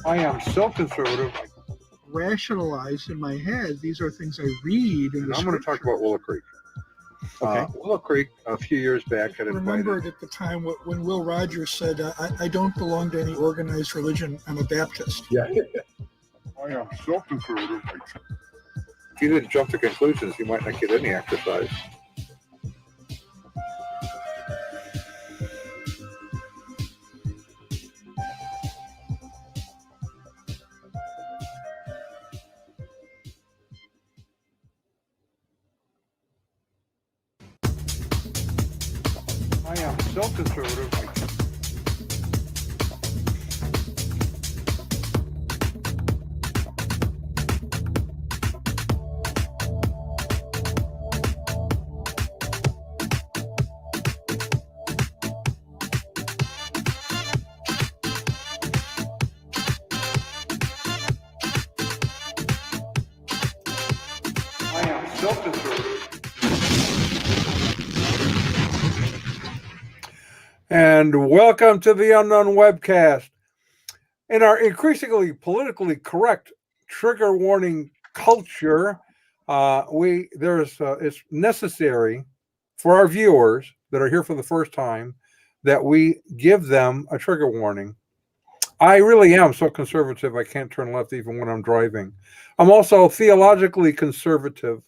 I am so conservative. Rationalize in my head. These are things I read. And I'm going to talk about Willow Creek. Okay. Willow Creek, a few years back, had invited... remembered at the time when Will Rogers said, I don't belong to any organized religion. I'm a Baptist. Yeah. I am so conservative. If you didn't jump to conclusions, you might not get any exercise. I am so conservative. I am so conservative. And welcome to the Unknown Webcast. In our increasingly politically correct trigger warning culture, it's necessary for our viewers that are here for the first time that we give them a trigger warning. I really am so conservative I can't turn left even when I'm driving. I'm also theologically conservative.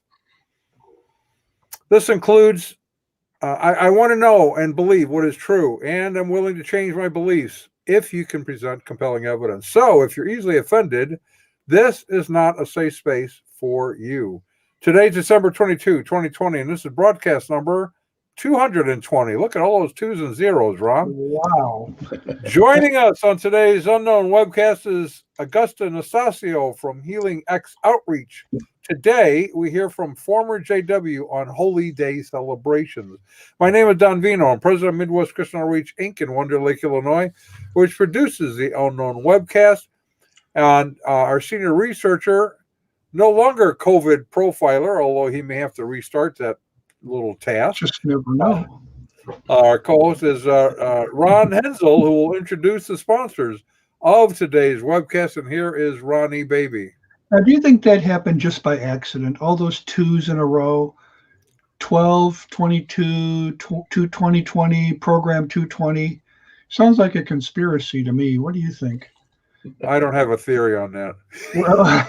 This includes I want to know and believe what is true, and I'm willing to change my beliefs if you can present compelling evidence. So if you're easily offended, this is not a safe space for you. Today's December 22, 2020, and this is broadcast number 220. Look at all those twos and zeros, Ron. Wow. Joining us on today's Unknown Webcast is Agustin Astacio from Healing X Outreach. Today, we hear from former JW on Holy Day celebrations. My name is Don Vino. I'm president of Midwest Christian Outreach, Inc. in Wonder Lake, Illinois, which produces the Unknown Webcast. And our senior researcher, no longer COVID profiler, although he may have to restart that little task. Just never know. Our co-host is Ron Hensel, who will introduce the sponsors of today's webcast. And here is Ronnie Baby. Now, do you think that happened just by accident? All those twos in a row, 12, 22, 2020, program 220. Sounds like a conspiracy to me. What do you think? I don't have a theory on that. Well,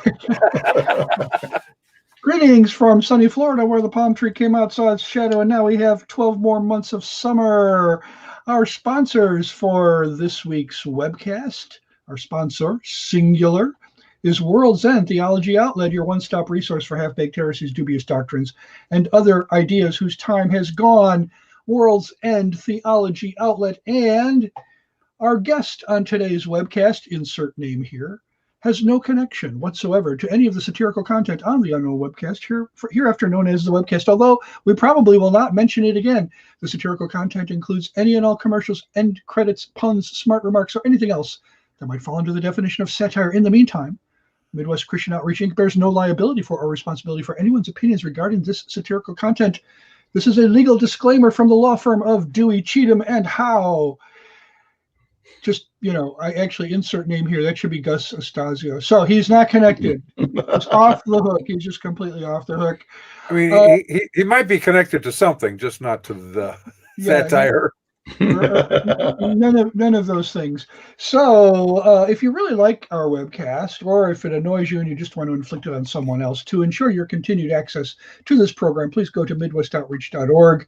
greetings from sunny Florida, where the palm tree came out, saw its shadow, and now we have 12 more months of summer. Our sponsors for this week's webcast, our sponsor, singular, is World's End Theology Outlet, your one-stop resource for half-baked heresies, dubious doctrines, and other ideas whose time has gone. World's End Theology Outlet. And our guest on today's webcast, insert name here, has no connection whatsoever to any of the satirical content on the Unknown Webcast, hereafter known as the webcast, although we probably will not mention it again. The satirical content includes any and all commercials, end credits, puns, smart remarks, or anything else that might fall under the definition of satire. In the meantime, Midwest Christian Outreach Inc. bears no liability for or responsibility for anyone's opinions regarding this satirical content. This is a legal disclaimer from the law firm of Dewey, Cheatham, and Howe. Just, I actually insert name here. That should be Gus Astacio. So he's not connected. He's off the hook. He's just completely off the hook. I mean, he might be connected to something, just not to the satire. None of those things. So if you really like our webcast, or if it annoys you and you just want to inflict it on someone else, to ensure your continued access to this program, please go to midwestoutreach.org,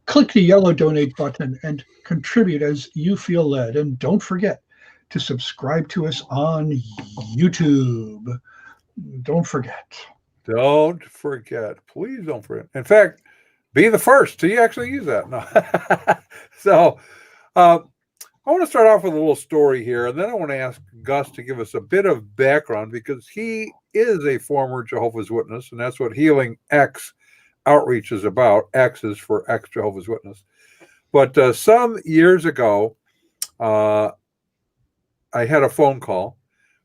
click the yellow donate button, and contribute as you feel led. And don't forget to subscribe to us on YouTube. Don't forget. Don't forget. Please don't forget. In fact, be the first to actually use that. No. So I want to start off with a little story here, and then I want to ask Gus to give us a bit of background, because he is a former Jehovah's Witness, and that's what Healing X Outreach is about. X is for X Jehovah's Witness. But some years ago, I had a phone call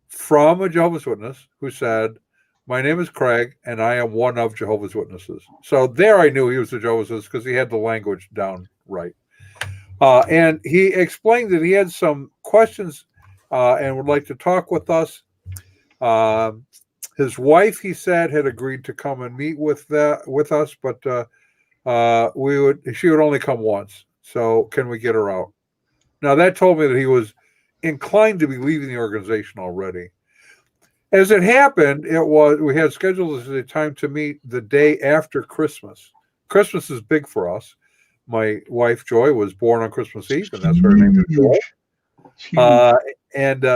from a Jehovah's Witness who said, "My name is Craig, and I am one of Jehovah's Witnesses." So there I knew he was a Jehovah's Witness because he had the language down right. And he explained that he had some questions and would like to talk with us. His wife, he said, had agreed to come and meet with us, but she would only come once. So can we get her out? Now that told me that he was inclined to be leaving the organization already. As it happened, we had scheduled a time to meet the day after Christmas. Christmas is big for us. My wife Joy was born on Christmas Eve, and that's her name is Joy.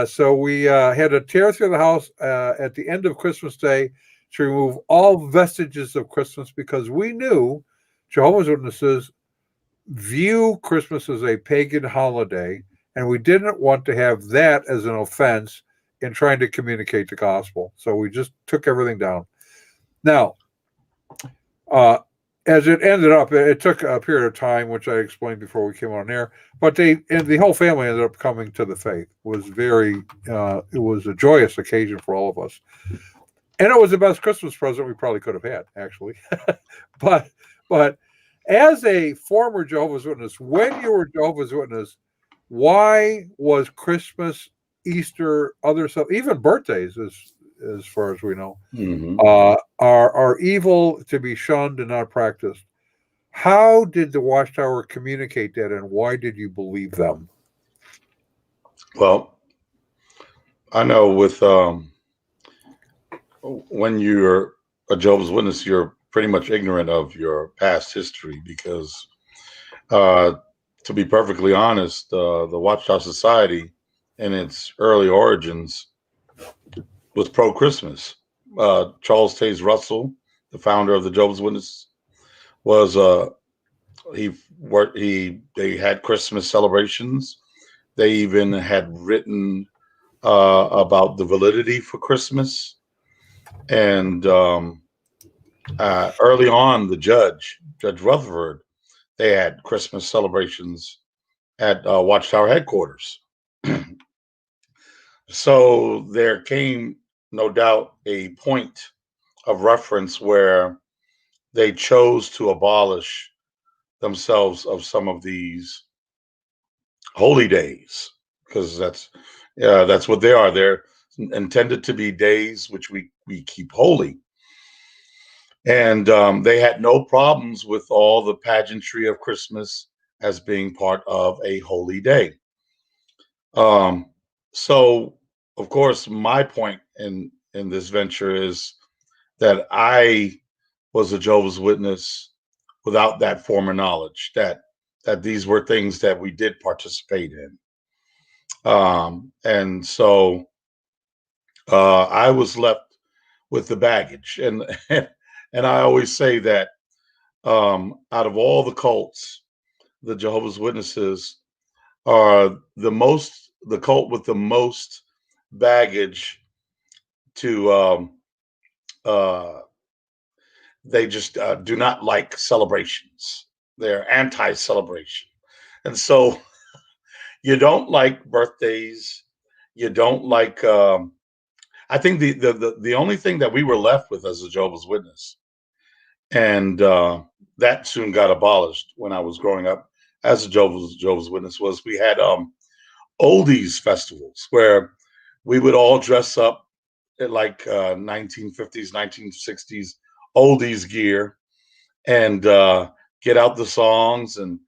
So we had to tear through the house at the end of Christmas Day to remove all vestiges of Christmas, because we knew Jehovah's Witnesses view Christmas as a pagan holiday, and we didn't want to have that as an offense in trying to communicate the gospel. So we just took everything down. Now, as it ended up, it took a period of time, which I explained before we came on air, but the whole family ended up coming to the faith. It was a joyous occasion for all of us. And it was the best Christmas present we probably could have had, actually. But as a former Jehovah's Witness, when you were Jehovah's Witness, why was Christmas, Easter, other stuff, even birthdays, as far as we know, are evil, to be shunned and not practiced? How did the Watchtower communicate that, and why did you believe them? Well, I know with when you're a Jehovah's Witness, you're pretty much ignorant of your past history, because to be perfectly honest, the Watchtower Society in its early origins was pro-Christmas. Charles Taze Russell, the founder of the Jehovah's Witnesses, was they had Christmas celebrations. They even had written about the validity for Christmas. And early on, Judge Rutherford, they had Christmas celebrations at Watchtower headquarters. So there came, no doubt, a point of reference where they chose to abolish themselves of some of these holy days, because that's what they are. They're intended to be days which we keep holy. And they had no problems with all the pageantry of Christmas as being part of a holy day. So, of course, my point in this venture is that I was a Jehovah's Witness without that former knowledge that these were things that we did participate in. And so I was left with the baggage. And I always say that out of all the cults, the Jehovah's Witnesses are the cult with the most baggage to they just do not like celebrations. They're anti-celebration. And so you don't like birthdays. You don't like I think the only thing that we were left with as a Jehovah's Witness, and that soon got abolished when I was growing up as a Jehovah's Witness, was we had oldies festivals where we would all dress up at like 1950s, 1960s oldies gear, and get out the songs and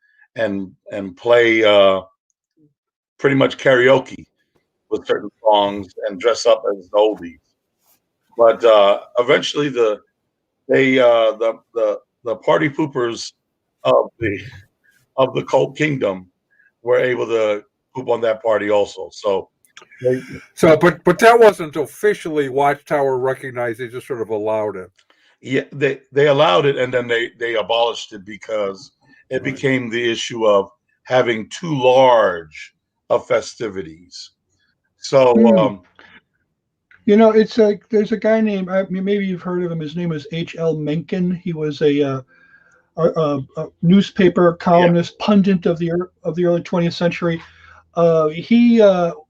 play pretty much karaoke with certain songs and dress up as oldies. But eventually the party poopers of the cult kingdom were able to poop on that party also. But that wasn't officially Watchtower recognized. They just sort of allowed it. Yeah, they allowed it, and then they abolished it because it became the issue of having too large of festivities. So it's there's a guy named, maybe you've heard of him. His name was H.L. Mencken. He was a newspaper columnist, pundit of the early 20th century. He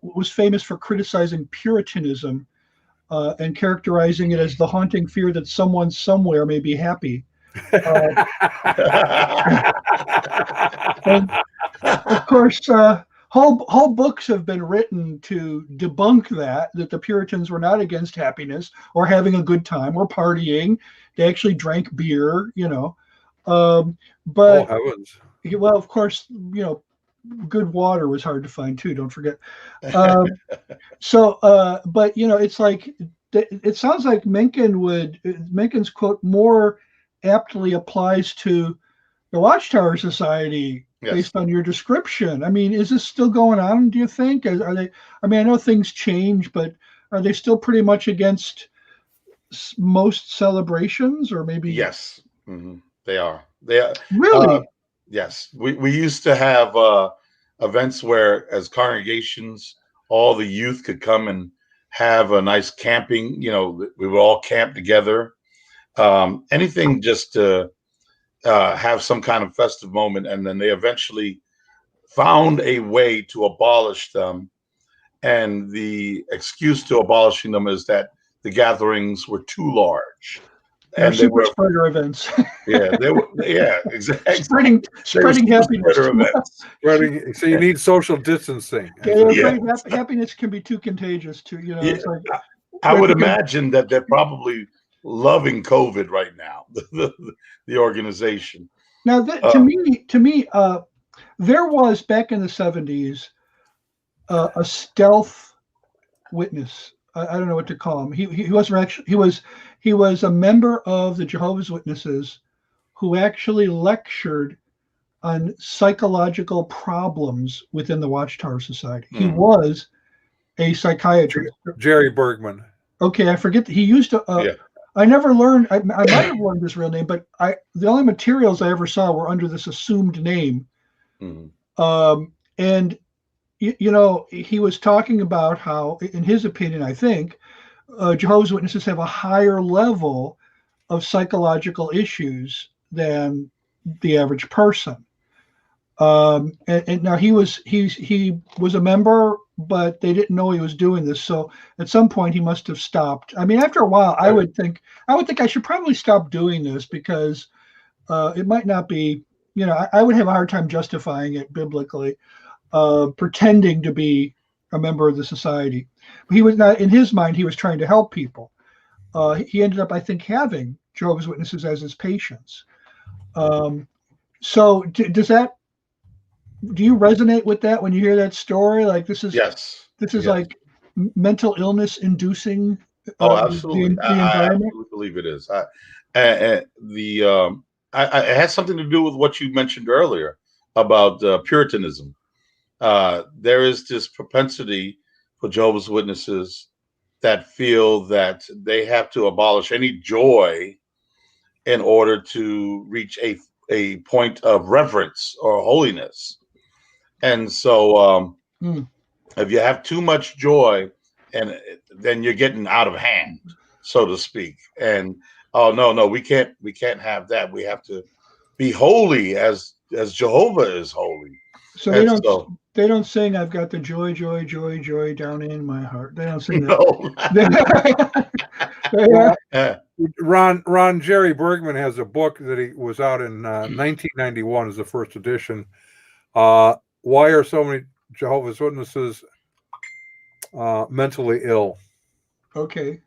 was famous for criticizing Puritanism and characterizing it as the haunting fear that someone somewhere may be happy. And of course, whole books have been written to debunk that the Puritans were not against happiness or having a good time or partying. They actually drank beer, Oh but heavens! well, of course, good water was hard to find too. Don't forget. Um, but it's like it sounds like Mencken's quote more aptly applies to the Watchtower Society Yes. based on your description. I mean, is this still going on, do you think? Are they, I mean, I know things change, but are they still pretty much against most celebrations, or maybe? Yes, they are. They are. Really? Yes. We used to have events where, as congregations, all the youth could come and have a nice camping. We would all camp together. Anything just to have some kind of festive moment, and then they eventually found a way to abolish them. And the excuse to abolishing them is that the gatherings were too large. They're And they super were spreader events. Yeah, they were. Yeah, exactly. spreading happiness. Spreading, so you need social distancing. Yeah, happiness can be too contagious too. It's like, I would imagine that they're probably loving COVID right now. The organization. Now, to me, there was back in the 70s a stealth witness. I don't know what to call him. He wasn't actually. He was a member of the Jehovah's Witnesses who actually lectured on psychological problems within the Watchtower Society. He was a psychiatrist. Jerry Bergman. Okay, I forget. He used to. I never learned. I might have learned his real name, but the only materials I ever saw were under this assumed name. And he was talking about how, in his opinion, I think, Jehovah's Witnesses have a higher level of psychological issues than the average person. And now he was a member, but they didn't know he was doing this. So at some point he must have stopped. I mean, after a while, I would think I should probably stop doing this because it might not be. I would have a hard time justifying it biblically, pretending to be a member of the society. He was not, in his mind, he was trying to help people. He ended up, I think, having Jehovah's Witnesses as his patients. So do you resonate with that when you hear that story? Like this is like mental illness inducing. Absolutely. The environment. I believe it is. It has something to do with what you mentioned earlier about Puritanism. There is this propensity for Jehovah's Witnesses that feel that they have to abolish any joy in order to reach a point of reverence or holiness. And so if you have too much joy, and then you're getting out of hand, so to speak. And no, we can't have that. We have to be holy as Jehovah is holy. So they don't sing "I've got the joy, joy, joy, joy down in my heart." They don't sing that. Ron Jerry Bergman has a book that he was out in 1991 as the first edition. Why are so many Jehovah's Witnesses mentally ill? Okay.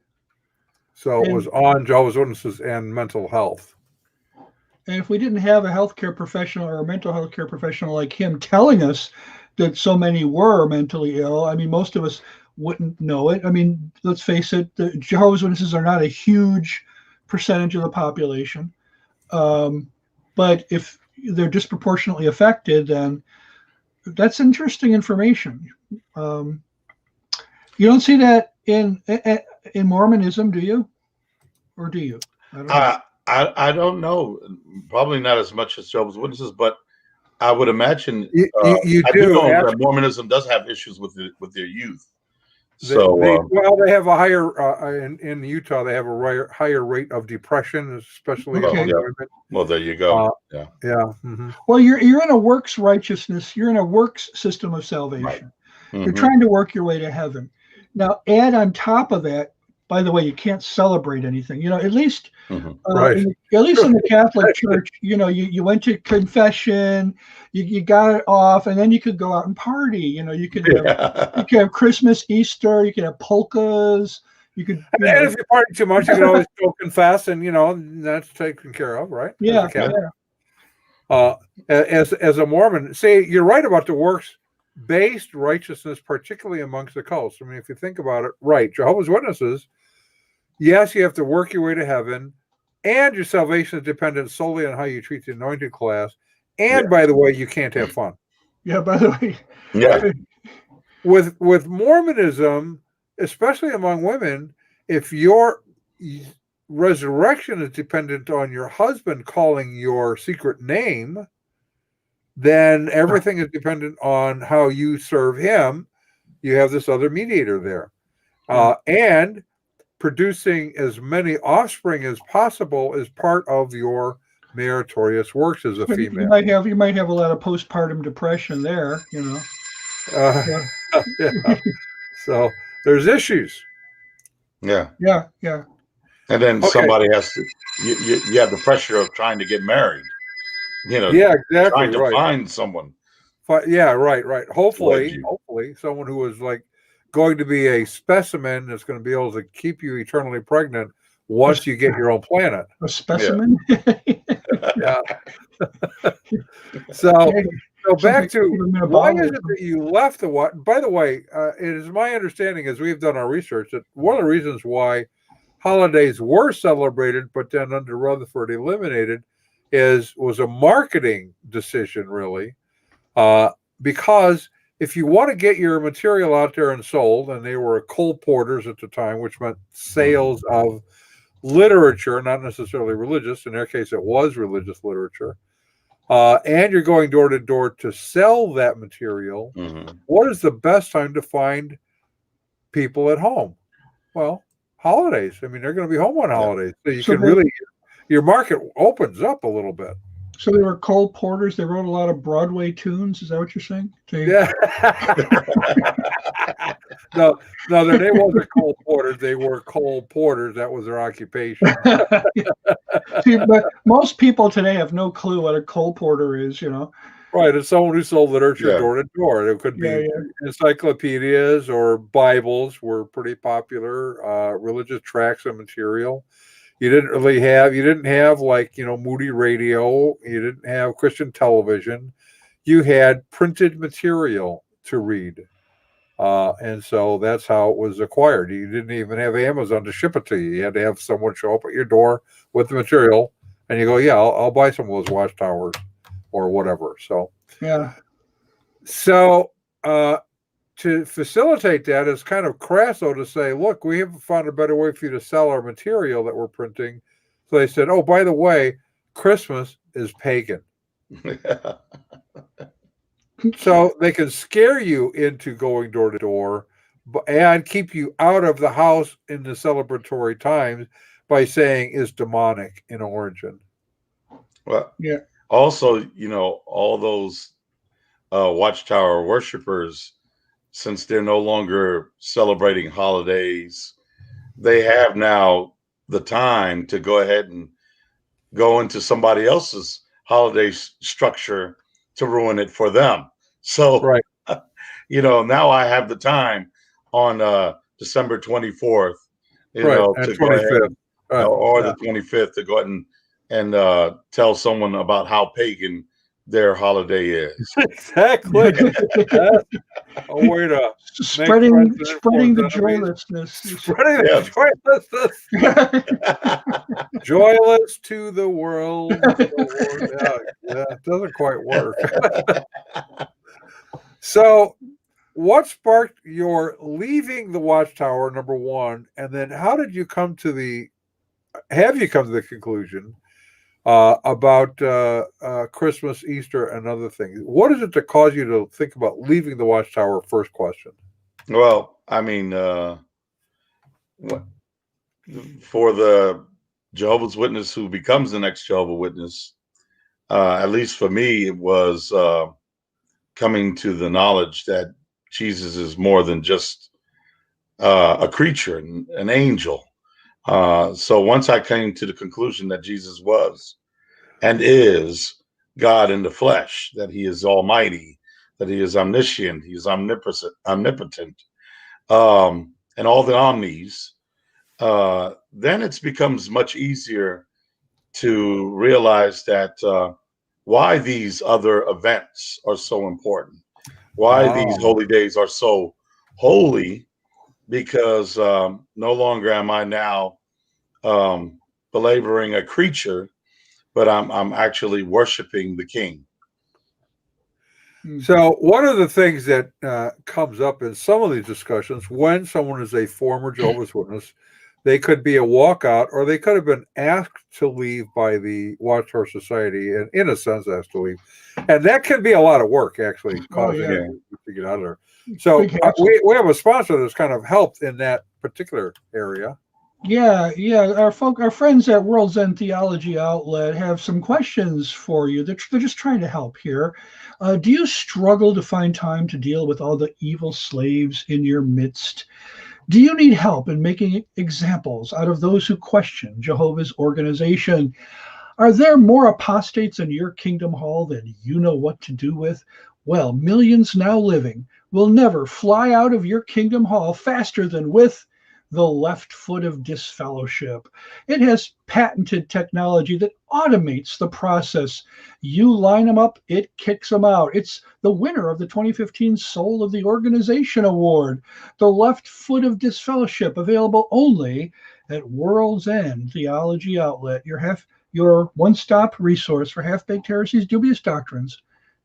So it was on Jehovah's Witnesses and mental health. And if we didn't have a healthcare professional or a mental health care professional like him telling us that so many were mentally ill, I mean, most of us wouldn't know it. I mean, let's face it, the Jehovah's Witnesses are not a huge percentage of the population. But if they're disproportionately affected, then that's interesting information. You don't see that in Mormonism, do you? Or do you? I don't know. I don't know. Probably not as much as Jehovah's Witnesses, but I would imagine you I do know that Mormonism does have issues with their youth. They have a higher in Utah. They have a higher rate of depression, especially. Well, there you go. Well, you're in a works righteousness. You're in a works system of salvation. Right. You're trying to work your way to heaven. Now, add on top of that by the way, you can't celebrate anything. At least Right. in the Catholic Church, you went to confession, you got it off, and then you could go out and party. You could have Christmas, Easter, you could have polkas, you could. And if you party too much, you can always go confess, and that's taken care of, right? Yeah. As a Mormon, say you're right about the works-based righteousness, particularly amongst the cults. I mean, if you think about it, right? Jehovah's Witnesses, yes, you have to work your way to heaven, and your salvation is dependent solely on how you treat the anointed class. And by the way, you can't have fun. Yeah. By the way. Yeah. With Mormonism, especially among women, if your resurrection is dependent on your husband calling your secret name, then everything is dependent on how you serve him. You have this other mediator there. And producing as many offspring as possible is part of your meritorious works as a female. You might have a lot of postpartum depression there, Yeah. So there's issues. Yeah. And then somebody has to. You have the pressure of trying to get married. Yeah, exactly. Trying to find someone. Yeah, right. Hopefully, someone who is like going to be a specimen that's going to be able to keep you eternally pregnant once you get your own planet. A specimen. Yeah. So back to why is it that you left the watch? By the way, it is my understanding, as we've done our research, that one of the reasons why holidays were celebrated, but then under Rutherford eliminated, was a marketing decision, really, because if you want to get your material out there and sold, and they were coal porters at the time, which meant sales of literature, not necessarily religious. In their case, it was religious literature. And you're going door to door to sell that material. What is the best time to find people at home? Well, holidays. I mean, they're going to be home on holidays. So you can really, your market opens up a little bit. So they were coal porters. They wrote a lot of Broadway tunes. Is that what you're saying? Yeah. No, their name wasn't coal porters. They were coal porters. That was their occupation. See, but most people today have no clue what a coal porter is, Right, it's someone who sold literature door to door. It could be encyclopedias or Bibles were pretty popular, religious tracts and material. You didn't have like, Moody Radio. You didn't have Christian television. You had printed material to read. And so that's how it was acquired. You didn't even have Amazon to ship it to you. You had to have someone show up at your door with the material, and you go, yeah, I'll buy some of those Watchtowers or whatever. So, yeah. So, to facilitate that, it's kind of crasso to say, look, we have found a better way for you to sell our material that we're printing. So they said, oh, by the way, Christmas is pagan. So they can scare you into going door to door and keep you out of the house in the celebratory times by saying is demonic in origin. Well, yeah. Also, all those Watchtower worshipers, since they're no longer celebrating holidays, they have now the time to go ahead and go into somebody else's holiday structure to ruin it for them. So, right. Now I have the time on December 24th, to go ahead, or the 25th to go ahead and tell someone about how pagan their holiday is. Exactly. A way to spreading the joylessness. Spreading the joylessness. Joyless to the world. Yeah, it doesn't quite work. So, what sparked your leaving the Watchtower, number one, and then how did you come to the conclusion about Christmas, Easter, and other things? What is it that caused you to think about leaving the Watchtower? First question. Well, I mean, for the Jehovah's Witness who becomes the next Jehovah's Witness, at least for me, it was coming to the knowledge that Jesus is more than just a creature, an angel. So once I came to the conclusion that Jesus was and is God in the flesh, that he is almighty, that he is omniscient, he is omnipotent, and all the omnis, then it becomes much easier to realize that why these other events are so important, why these holy days are so holy, because no longer am I now belaboring a creature, but I'm actually worshiping the King. So one of the things that comes up in some of these discussions, when someone is a former Jehovah's Witness, they could be a walkout, or they could have been asked to leave by the Watchtower Society, and in a sense asked to leave. And that can be a lot of work, actually, causing you to get out of there. So we have a sponsor that's kind of helped in that particular area. Yeah. Our friends at World's End Theology Outlet have some questions for you. They're just trying to help here. Do you struggle to find time to deal with all the evil slaves in your midst? Do you need help in making examples out of those who question Jehovah's organization? Are there more apostates in your kingdom hall than you know what to do with? Well, millions now living will never fly out of your kingdom hall faster than with the left foot of disfellowship. It has patented technology that automates the process. You line them up, it kicks them out. It's the winner of the 2015 Soul of the Organization Award. The left foot of disfellowship, available only at World's End Theology Outlet, your one-stop resource for half-baked heresies, dubious doctrines,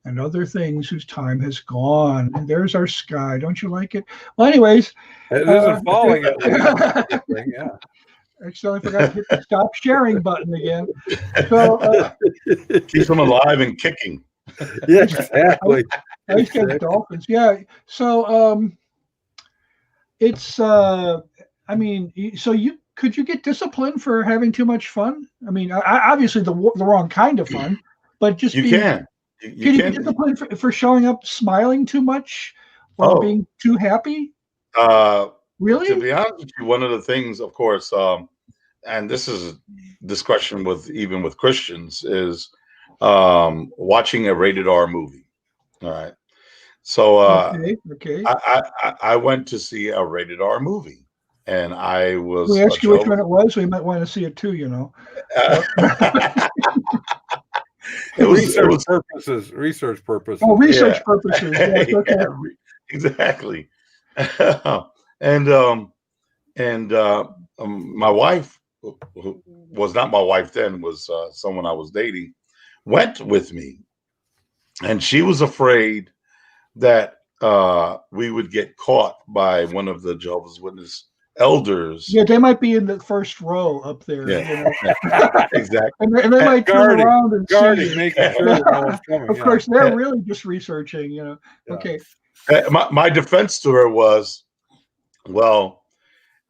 and other things whose time has gone. And there's our sky. Don't you like it? Well, anyways. It isn't falling at least. Yeah. Actually, I forgot to hit the stop sharing button again. So keeps them alive and kicking. Yeah, exactly. I used to have dolphins. Yeah. So it's I mean, so could you get disciplined for having too much fun? I mean, obviously the wrong kind of fun, but just you can. You get disciplined for showing up smiling too much or being too happy? Really? To be honest with you, one of the things, of course, and this is a discussion even with Christians, is watching a rated R movie. All right. So okay. I went to see a rated R movie, and I was. We asked you which one it was. We might want to see it too, you know. It was research purposes. Oh, research purposes. Yes, okay. Yeah, exactly. And my wife, who was not my wife then, was someone I was dating, went with me, and she was afraid that we would get caught by one of the Jehovah's Witness elders. Yeah, they might be in the first row up there. Yeah, you know? exactly. And they might turn around and guarding, see. making sure no one's coming. Of course, they're really just researching, you know. Yeah. Okay. My defense to her was, well,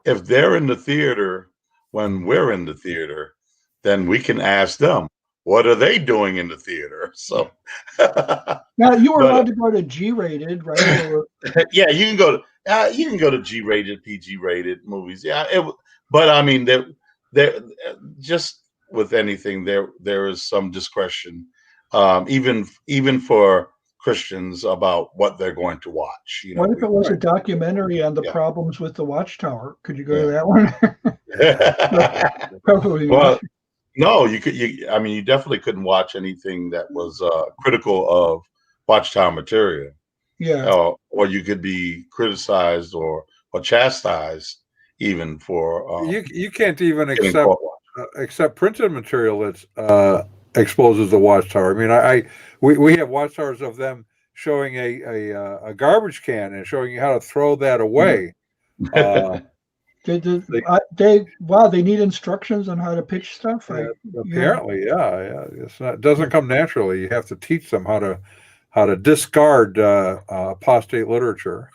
if they're in the theater when we're in the theater, then we can ask them, what are they doing in the theater? So now you were allowed to go to G-rated, right? Yeah, you can go to G-rated, PG-rated movies. Yeah, but I mean, there just with anything, there is some discretion, even for Christians, about what they're going to watch. You know, what if it was a documentary on the problems with the Watchtower? Could you go to that one? Probably. Well, no, you could. I mean, you definitely couldn't watch anything that was critical of Watchtower material. Yeah. Or you could be criticized or chastised even for. You can't even accept printed material that's exposes the Watchtower. I mean, we have Watchtowers of them showing a garbage can and showing you how to throw that away. They need instructions on how to pitch stuff. Apparently, yeah. It doesn't come naturally. You have to teach them how to discard apostate literature.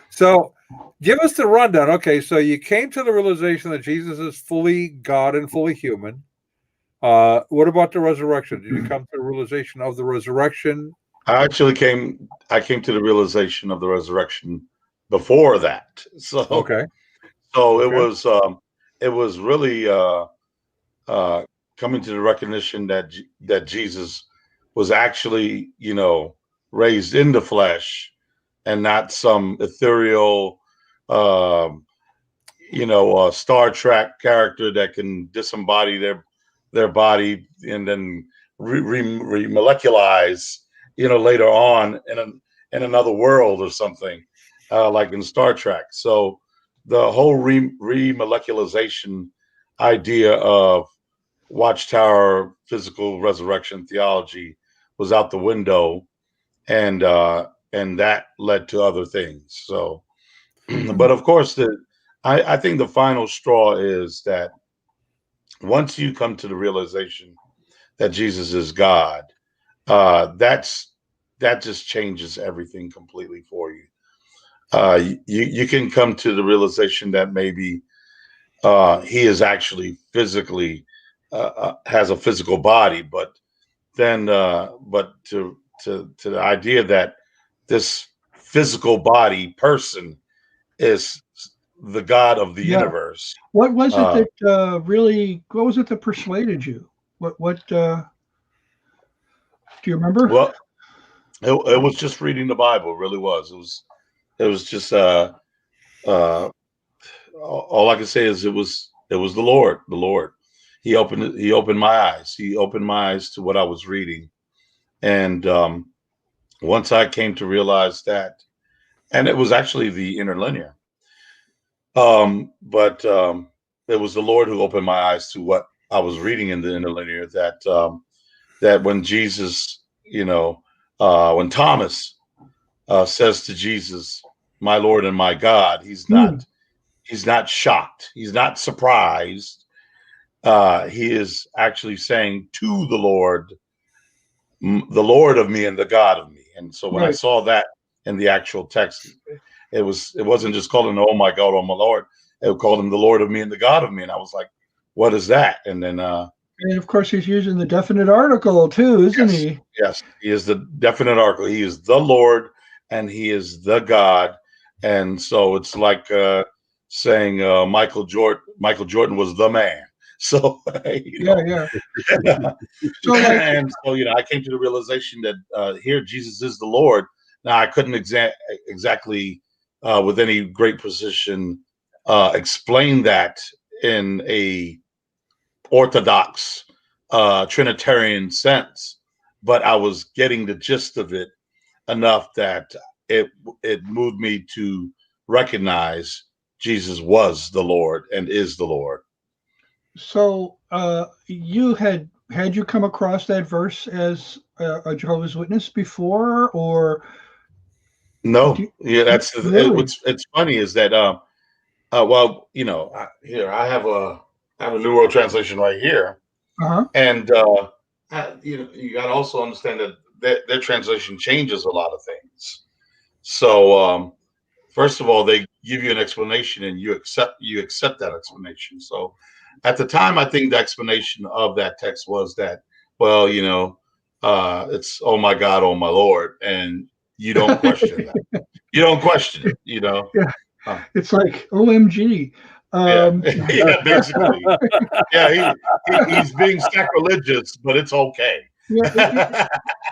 So give us the rundown. Okay, so you came to the realization that Jesus is fully God and fully human. What about the resurrection? Did you come to the realization of the resurrection I came to the realization of the resurrection before that. Okay. So Okay. it was really uh, coming to the recognition that that Jesus was actually, raised in the flesh and not some ethereal, um, Star Trek character that can disembody their body and then remoleculize, later on in another world or something, like in Star Trek. So the whole remolecularization idea of Watchtower physical resurrection theology was out the window, and that led to other things. So, but of course, I think the final straw is that once you come to the realization that Jesus is God, that just changes everything completely for you. You can come to the realization that maybe he is actually physically has a physical body, but to the idea that this physical body person is the God of the Yeah. universe. What was it that what was it that persuaded you? What do you remember? Well, it was just reading the Bible. It really was. It was just all I can say is it was the Lord. The Lord. He opened my eyes. He opened my eyes to what I was reading. And once I came to realize that, and it was actually the interlinear. But it was the Lord who opened my eyes to what I was reading in the interlinear, that when Jesus, when Thomas says to Jesus, "My Lord and my God," he's not shocked. He's not surprised. He is actually saying to the Lord of me and the God of me. And so when I Right. saw that in the actual text, it wasn't just calling him, "Oh my God, oh my Lord." It called him the Lord of me and the God of me. And I was like, what is that? And then And of course, he's using the definite article too, isn't he? yes, he is the definite article. He is the Lord and he is the God. And so it's like saying Michael Jordan was the man. So Yeah. So like, and so I came to the realization that here Jesus is the Lord. Now I couldn't exactly with any great precision explain that in a orthodox Trinitarian sense, but I was getting the gist of it enough that it moved me to recognize Jesus was the Lord and is the Lord. so you had you come across that verse as a Jehovah's Witness before, or No, do yeah, really? it's funny is that well, here I have a New World Translation right here, Uh-huh. and you got to also understand that their translation changes a lot of things. So first of all, they give you an explanation, and you accept that explanation. So at the time, I think the explanation of that text was that, well, it's "Oh my God, oh my Lord," and you don't question that. You don't question it. Yeah, Uh, it's like OMG. yeah, Um, yeah, basically. Yeah, he's being sacrilegious, but it's okay. yeah,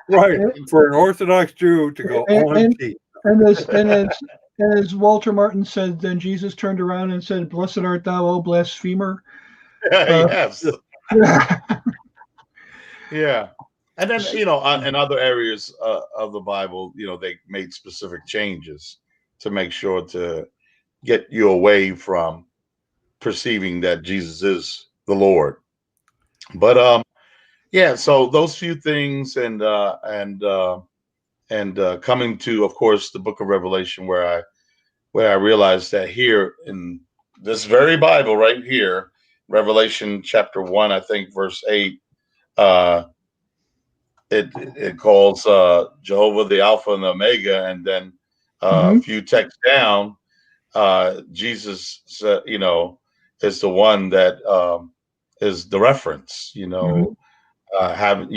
Right. For an Orthodox Jew to go and, and OMG. and as Walter Martin said, then Jesus turned around and said, "Blessed art thou, O blasphemer." Uh, Yes. yeah, Yeah. And then, in other areas of the Bible, they made specific changes to make sure to get you away from perceiving that Jesus is the Lord. But yeah, so those few things and coming to, of course, the book of Revelation where I realized that here in this very Bible right here, Revelation chapter 1, I think verse 8, uh it calls Jehovah the Alpha and the Omega, and then a mhm, few texts down, Jesus, is the one that is the reference. mhm. Have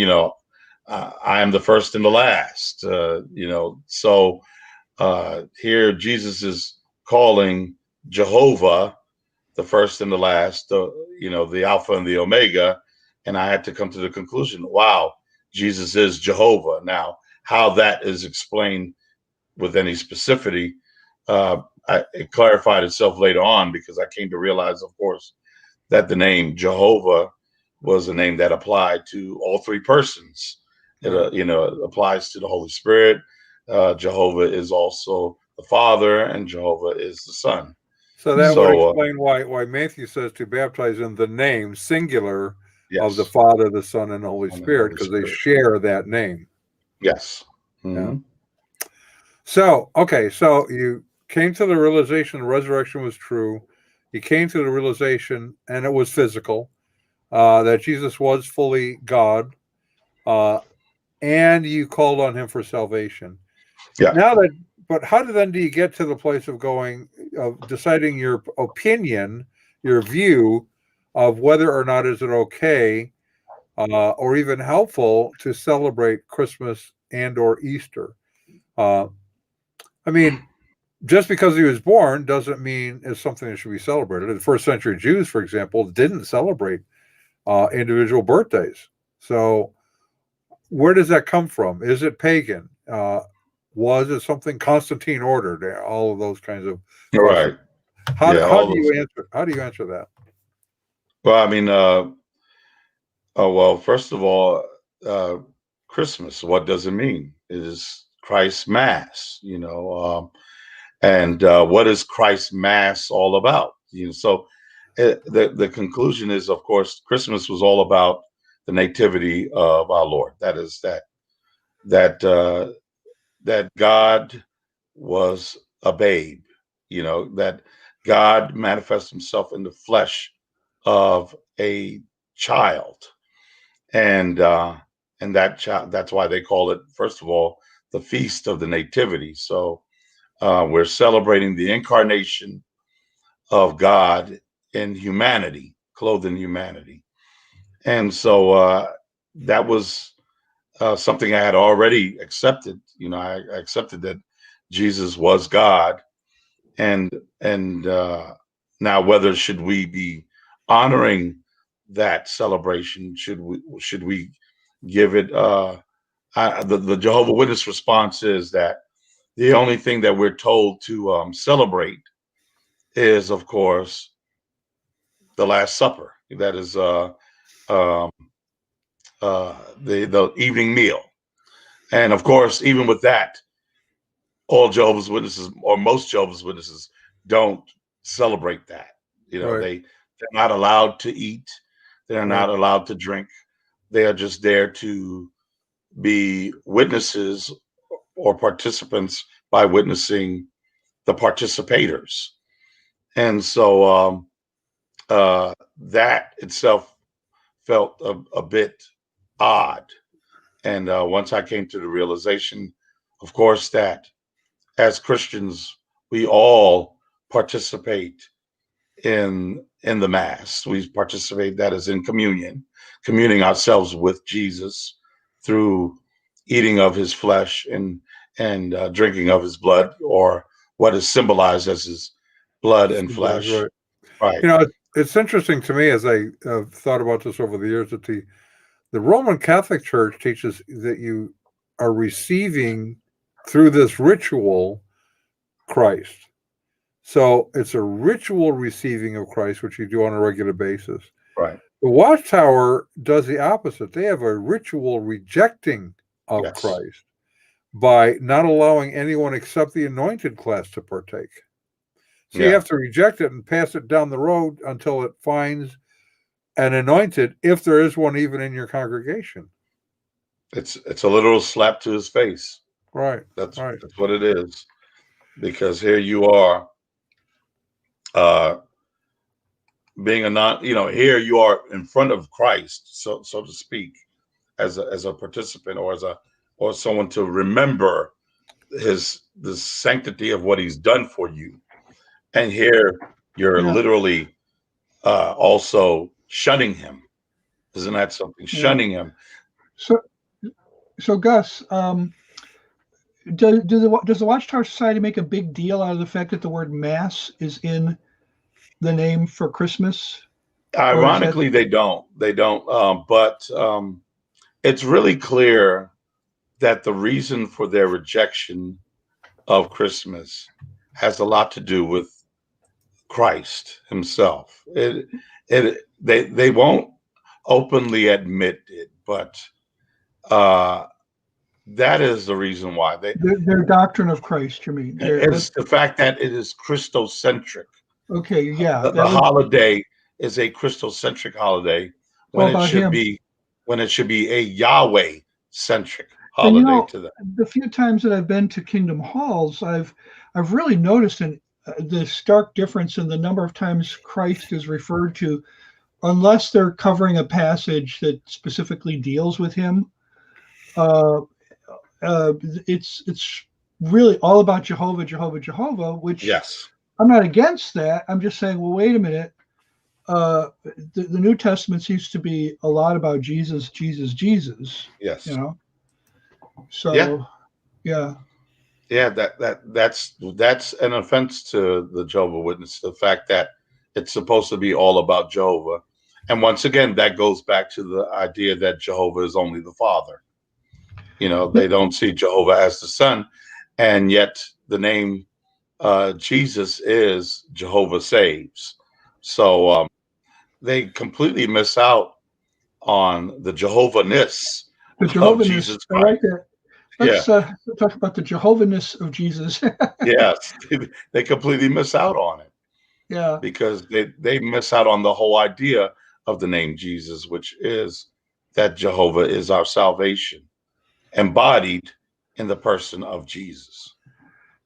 I am the first and the last. So here Jesus is calling Jehovah the first and the last, the Alpha and the Omega. And I had to come to the conclusion, wow, Jesus is Jehovah. Now, how that is explained with any specificity, it clarified itself later on, because I came to realize, of course, that the name Jehovah was a name that applied to all three persons. It applies to the Holy Spirit. Jehovah is also the Father, and Jehovah is the Son. So that would explain why Matthew says to baptize in the name singular of the Father, the Son, and the Holy Spirit, because they share that name. Yes. Mm-hmm. Yeah. So you came to the realization the resurrection was true. You came to the realization, and it was physical, that Jesus was fully God, and you called on him for salvation. Yeah. But how do you get to the place of deciding your opinion, your view of whether or not is it okay or even helpful to celebrate Christmas and or Easter? Just because he was born doesn't mean it's something that should be celebrated. The first century Jews, for example, didn't celebrate individual birthdays. So where does that come from? Is it pagan? Was it something Constantine ordered? All of those kinds of questions. Right. How do you answer that? Well, first of all, Christmas, what does it mean? It is Christ's Mass, and what is Christ's Mass all about? So the conclusion is, of course, Christmas was all about the nativity of our Lord. That is that God was a babe, that God manifests himself in the flesh of a child. And that child, that's why they call it, first of all, the Feast of the Nativity. So we're celebrating the incarnation of God in humanity, clothed in humanity. And so that was something I had already accepted. I accepted that Jesus was God. And now, whether should we be honoring that celebration? Should we give it? The Jehovah Witness response is that the only thing that we're told to celebrate is, of course, the Last Supper. That is the evening meal. And of course, even with that, all Jehovah's Witnesses, or most Jehovah's Witnesses, don't celebrate that. They're not allowed to eat. They're not allowed to drink. They are just there to be witnesses or participants by witnessing the participators. And so that itself felt a bit odd. And once I came to the realization, of course, that as Christians, we all participate in the Mass. We participate, that is, in communing ourselves with Jesus through eating of his flesh and drinking of his blood, or what is symbolized as his blood and flesh. Right. It's interesting to me, as I have thought about this over the years, that the Roman Catholic Church teaches that you are receiving through this ritual Christ. So it's a ritual receiving of Christ, which you do on a regular basis. Right. The Watchtower does the opposite. They have a ritual rejecting of Christ by not allowing anyone except the anointed class to partake. So you have to reject it and pass it down the road until it finds an anointed, if there is one even in your congregation. It's a literal slap to his face. Right. That's what it is. Because here you are, being here you are in front of Christ, so to speak, as a participant, or someone to remember the sanctity of what he's done for you. And here you're literally also shunning him. Isn't that something? Shunning him. So Gus, does the Watchtower Society make a big deal out of the fact that the word Mass is in the name for Christmas? Ironically, they don't. They don't. But it's really clear that the reason for their rejection of Christmas has a lot to do with Christ Himself. They won't openly admit it, but that is the reason why Their doctrine of Christ, you mean? it's the fact that it is Christocentric. Okay, yeah. The holiday is a Christocentric holiday when it should be a Yahweh centric holiday to them. The few times that I've been to Kingdom Halls, I've really noticed the stark difference in the number of times Christ is referred to, unless they're covering a passage that specifically deals with him. It's really all about Jehovah, Jehovah, Jehovah, which yes, I'm not against that. I'm just saying, well, wait a minute. The New Testament seems to be a lot about Jesus, Jesus, Jesus. Yes. You know. So, yeah. That's an offense to the Jehovah Witnesses. The fact that it's supposed to be all about Jehovah, and once again, that goes back to the idea that Jehovah is only the Father. You know, they don't see Jehovah as the Son, and yet the name Jesus is Jehovah Saves. So they completely miss out on the Jehovah-ness of Jesus Christ. I like that. Let's talk about the Jehovah-ness of Jesus. Yes, they completely miss out on it. Yeah, because they miss out on the whole idea of the name Jesus, which is that Jehovah is our salvation, embodied in the person of Jesus.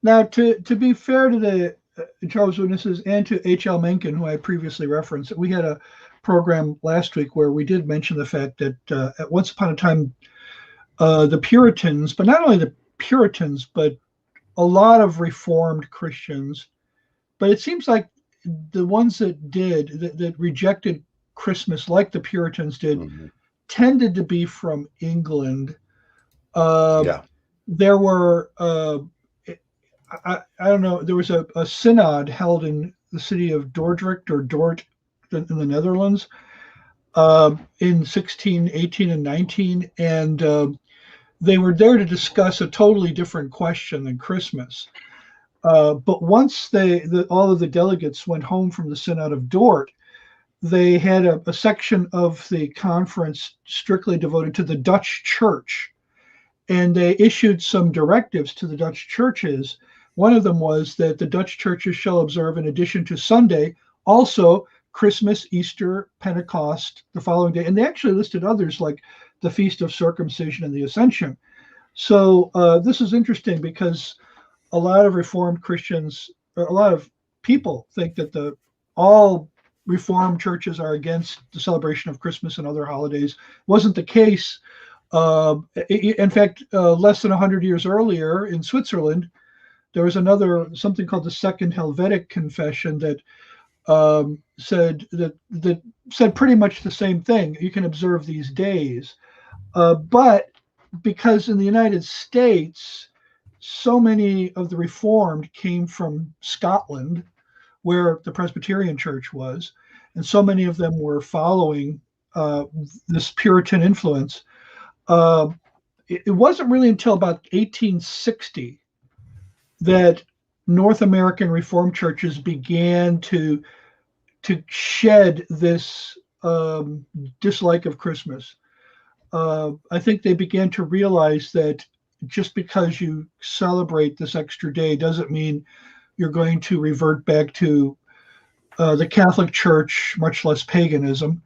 Now, to be fair to the Jehovah's Witnesses and to H.L. Mencken, who I previously referenced, we had a program last week where we did mention the fact that at once upon a time, the Puritans, but not only the Puritans, but a lot of Reformed Christians, but it seems like the ones that rejected Christmas, like the Puritans did, tended to be from England. There were, I don't know, there was a synod held in the city of Dordrecht or Dort in the Netherlands in 16, 18, and 19. And they were there to discuss a totally different question than Christmas. But once all of the delegates went home from the Synod of Dort, they had a section of the conference strictly devoted to the Dutch church. And they issued some directives to the Dutch churches. One of them was that the Dutch churches shall observe, in addition to Sunday, also Christmas, Easter, Pentecost the following day. And they actually listed others like the Feast of Circumcision and the Ascension. So this is interesting because a lot of Reformed Christians, a lot of people think that all Reformed churches are against the celebration of Christmas and other holidays. Wasn't the case. In fact, less than 100 years earlier in Switzerland, there was something called the Second Helvetic Confession that said pretty much the same thing. You can observe these days, but because in the United States, so many of the Reformed came from Scotland, where the Presbyterian Church was, and so many of them were following this Puritan influence. It wasn't really until about 1860 that North American Reformed churches began to shed this dislike of Christmas. I think they began to realize that just because you celebrate this extra day doesn't mean you're going to revert back to the Catholic Church, much less paganism.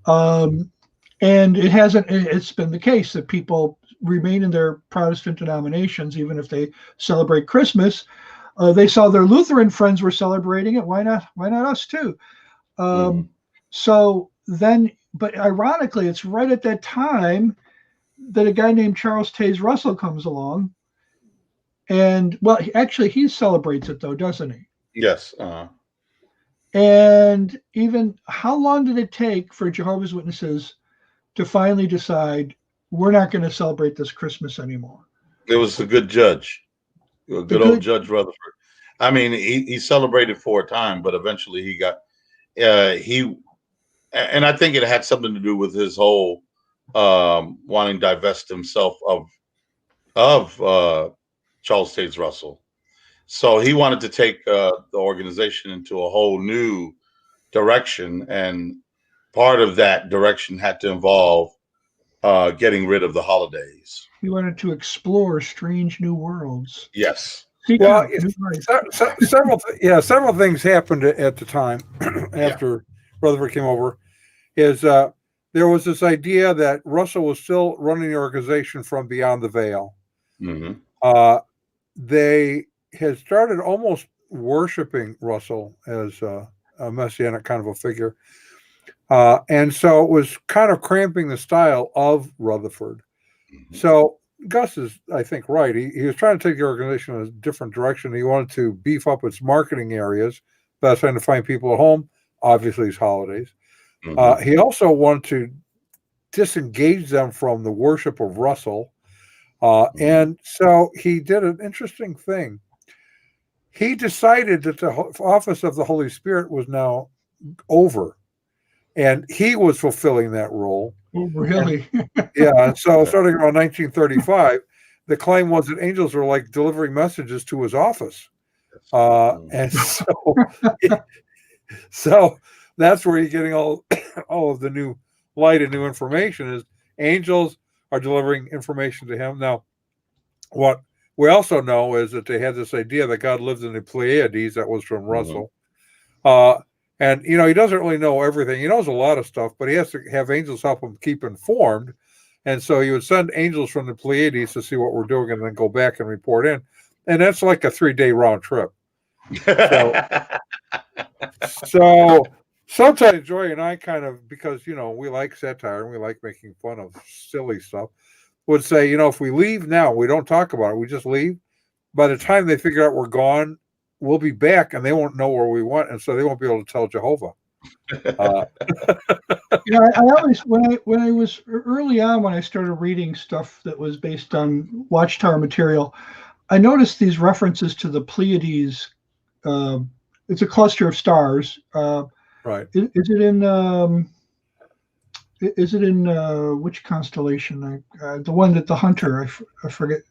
And it's been the case that people remain in their Protestant denominations, even if they celebrate Christmas. They saw their Lutheran friends were celebrating it. Why not us too? So then, but ironically, it's right at that time that a guy named Charles Taze Russell comes along. And well, he celebrates it though, doesn't he? Yes. And even how long did it take for Jehovah's Witnesses to finally decide we're not going to celebrate this Christmas anymore. It was a good judge, a good old Judge Rutherford. I mean, he celebrated for a time, but eventually he got and I think it had something to do with his whole wanting to divest himself of Charles Taze Russell. So he wanted to take the organization into a whole new direction, and part of that direction had to involve getting rid of the holidays. He wanted to explore strange new worlds. Yes. Well, several things happened at the time after Rutherford came over. Is there was this idea that Russell was still running the organization from beyond the veil. Mm-hmm. They had started almost worshiping Russell as a messianic kind of a figure. And so it was kind of cramping the style of Rutherford. Mm-hmm. So Gus is, I think, right. He was trying to take the organization in a different direction. He wanted to beef up its marketing areas, best trying to find people at home, obviously it's holidays. Mm-hmm. He also wanted to disengage them from the worship of Russell. And so he did an interesting thing. He decided that the office of the Holy Spirit was now over, and he was fulfilling that role. Oh, really? And so starting around 1935, the claim was that angels were like delivering messages to his office. And so that's where you're getting all of the new light and new information is angels are delivering information to him. Now, what we also know is that they had this idea that God lives in the Pleiades. That was from Russell. And, he doesn't really know everything. He knows a lot of stuff, but he has to have angels help him keep informed. And so he would send angels from the Pleiades to see what we're doing and then go back and report in. And that's like a 3-day round trip. So sometimes Joy and I kind of, because, we like satire and we like making fun of silly stuff, would say, if we leave now, we don't talk about it, we just leave. By the time they figure out we're gone, we'll be back and they won't know where we went. And so they won't be able to tell Jehovah. I always, when I was early on, when I started reading stuff that was based on Watchtower material, I noticed these references to the Pleiades. It's a cluster of stars. Right. Is it in which constellation? The one that the hunter, I forget.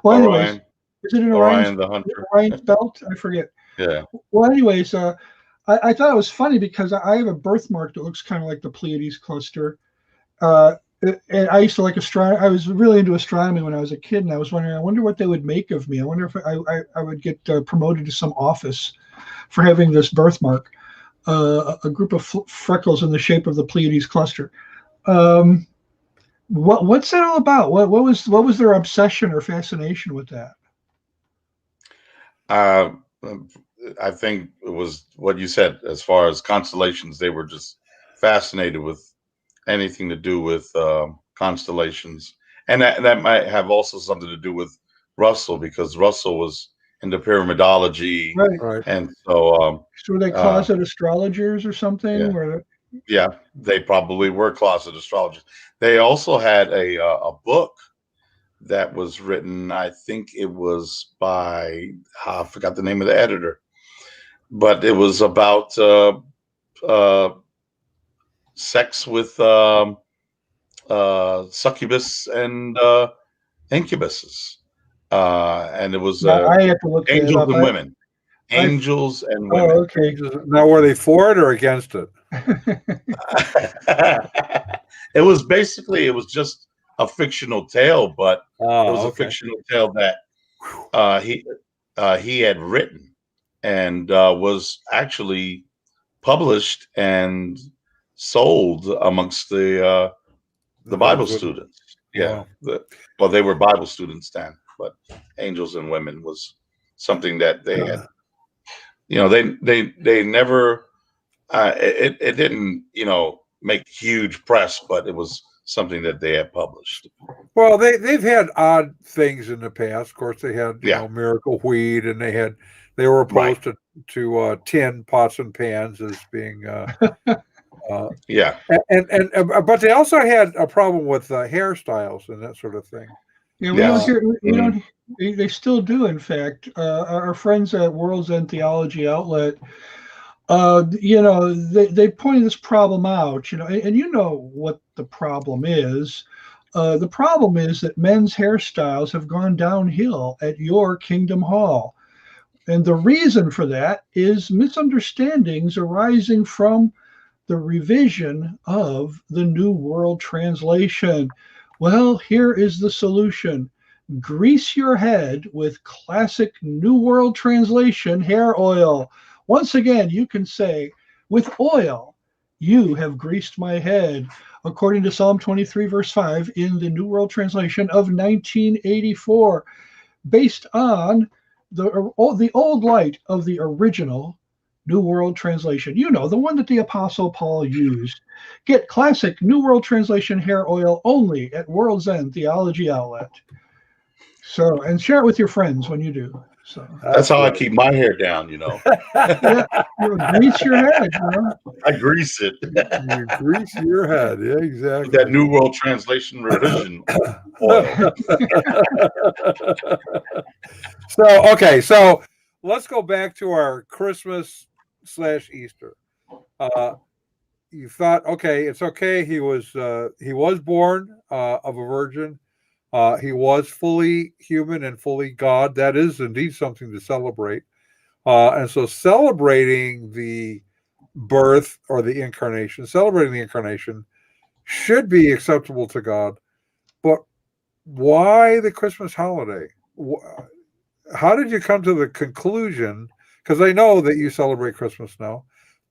Anyways, is it in Orion the hunter? Orion's belt? I forget. Yeah. Well, anyways, I thought it was funny because I have a birthmark that looks kind of like the Pleiades cluster. And I used to like astronomy. I was really into astronomy when I was a kid, and I was wondering, I wonder what they would make of me. I wonder if I would get promoted to some office for having this birthmark. A group of freckles in the shape of the Pleiades cluster. What's that all about? What was their obsession or fascination with that? I think it was what you said as far as constellations. They were just fascinated with anything to do with constellations, and that might have also something to do with Russell, because Russell was into pyramidology, right. And so were they closet astrologers or something? Yeah, they probably were closet astrologers. They also had a book that was written, I think it was by, I forgot the name of the editor, but it was about sex with succubus and incubuses. And it was I have to look angels and women. Angels and women. Oh, okay. Now, were they for it or against it? It was just a fictional tale, but it was a fictional tale that he had written and was actually published and sold amongst the Bible students. Yeah. Wow. They were Bible students then, but angels and women was something that they had. They never. It didn't, make huge press, but it was something that they had published. Well, they've had odd things in the past. Of course, they had miracle wheat, and they were opposed to tin pots and pans as being Yeah. But they also had a problem with hairstyles and that sort of thing. Yeah, we Yes. don't hear. We Mm. don't. They still do. In fact, our friends at World's End Theology Outlet, they pointed this problem out. And you know what the problem is. The problem is that men's hairstyles have gone downhill at your Kingdom Hall. And the reason for that is misunderstandings arising from the revision of the New World Translation. Well, here is the solution. Grease your head with classic New World Translation hair oil. Once again, you can say, with oil, you have greased my head, according to Psalm 23, verse 5, in the New World Translation of 1984, based on the old light of the original New World Translation. You know, the one that the Apostle Paul used. Get classic New World Translation hair oil only at World's End Theology Outlet. So, and share it with your friends when you do. So That's how I keep my hair down, yeah, grease your head. I grease it. You grease your head. Yeah, exactly. That New World Translation revision oil. So let's go back to our Christmas/Easter. You thought, okay, it's okay. He was born of a virgin. He was fully human and fully God. That is indeed something to celebrate. And so celebrating the birth or the incarnation, celebrating the incarnation should be acceptable to God. But why the Christmas holiday? How did you come to the conclusion? Because I know that you celebrate Christmas now.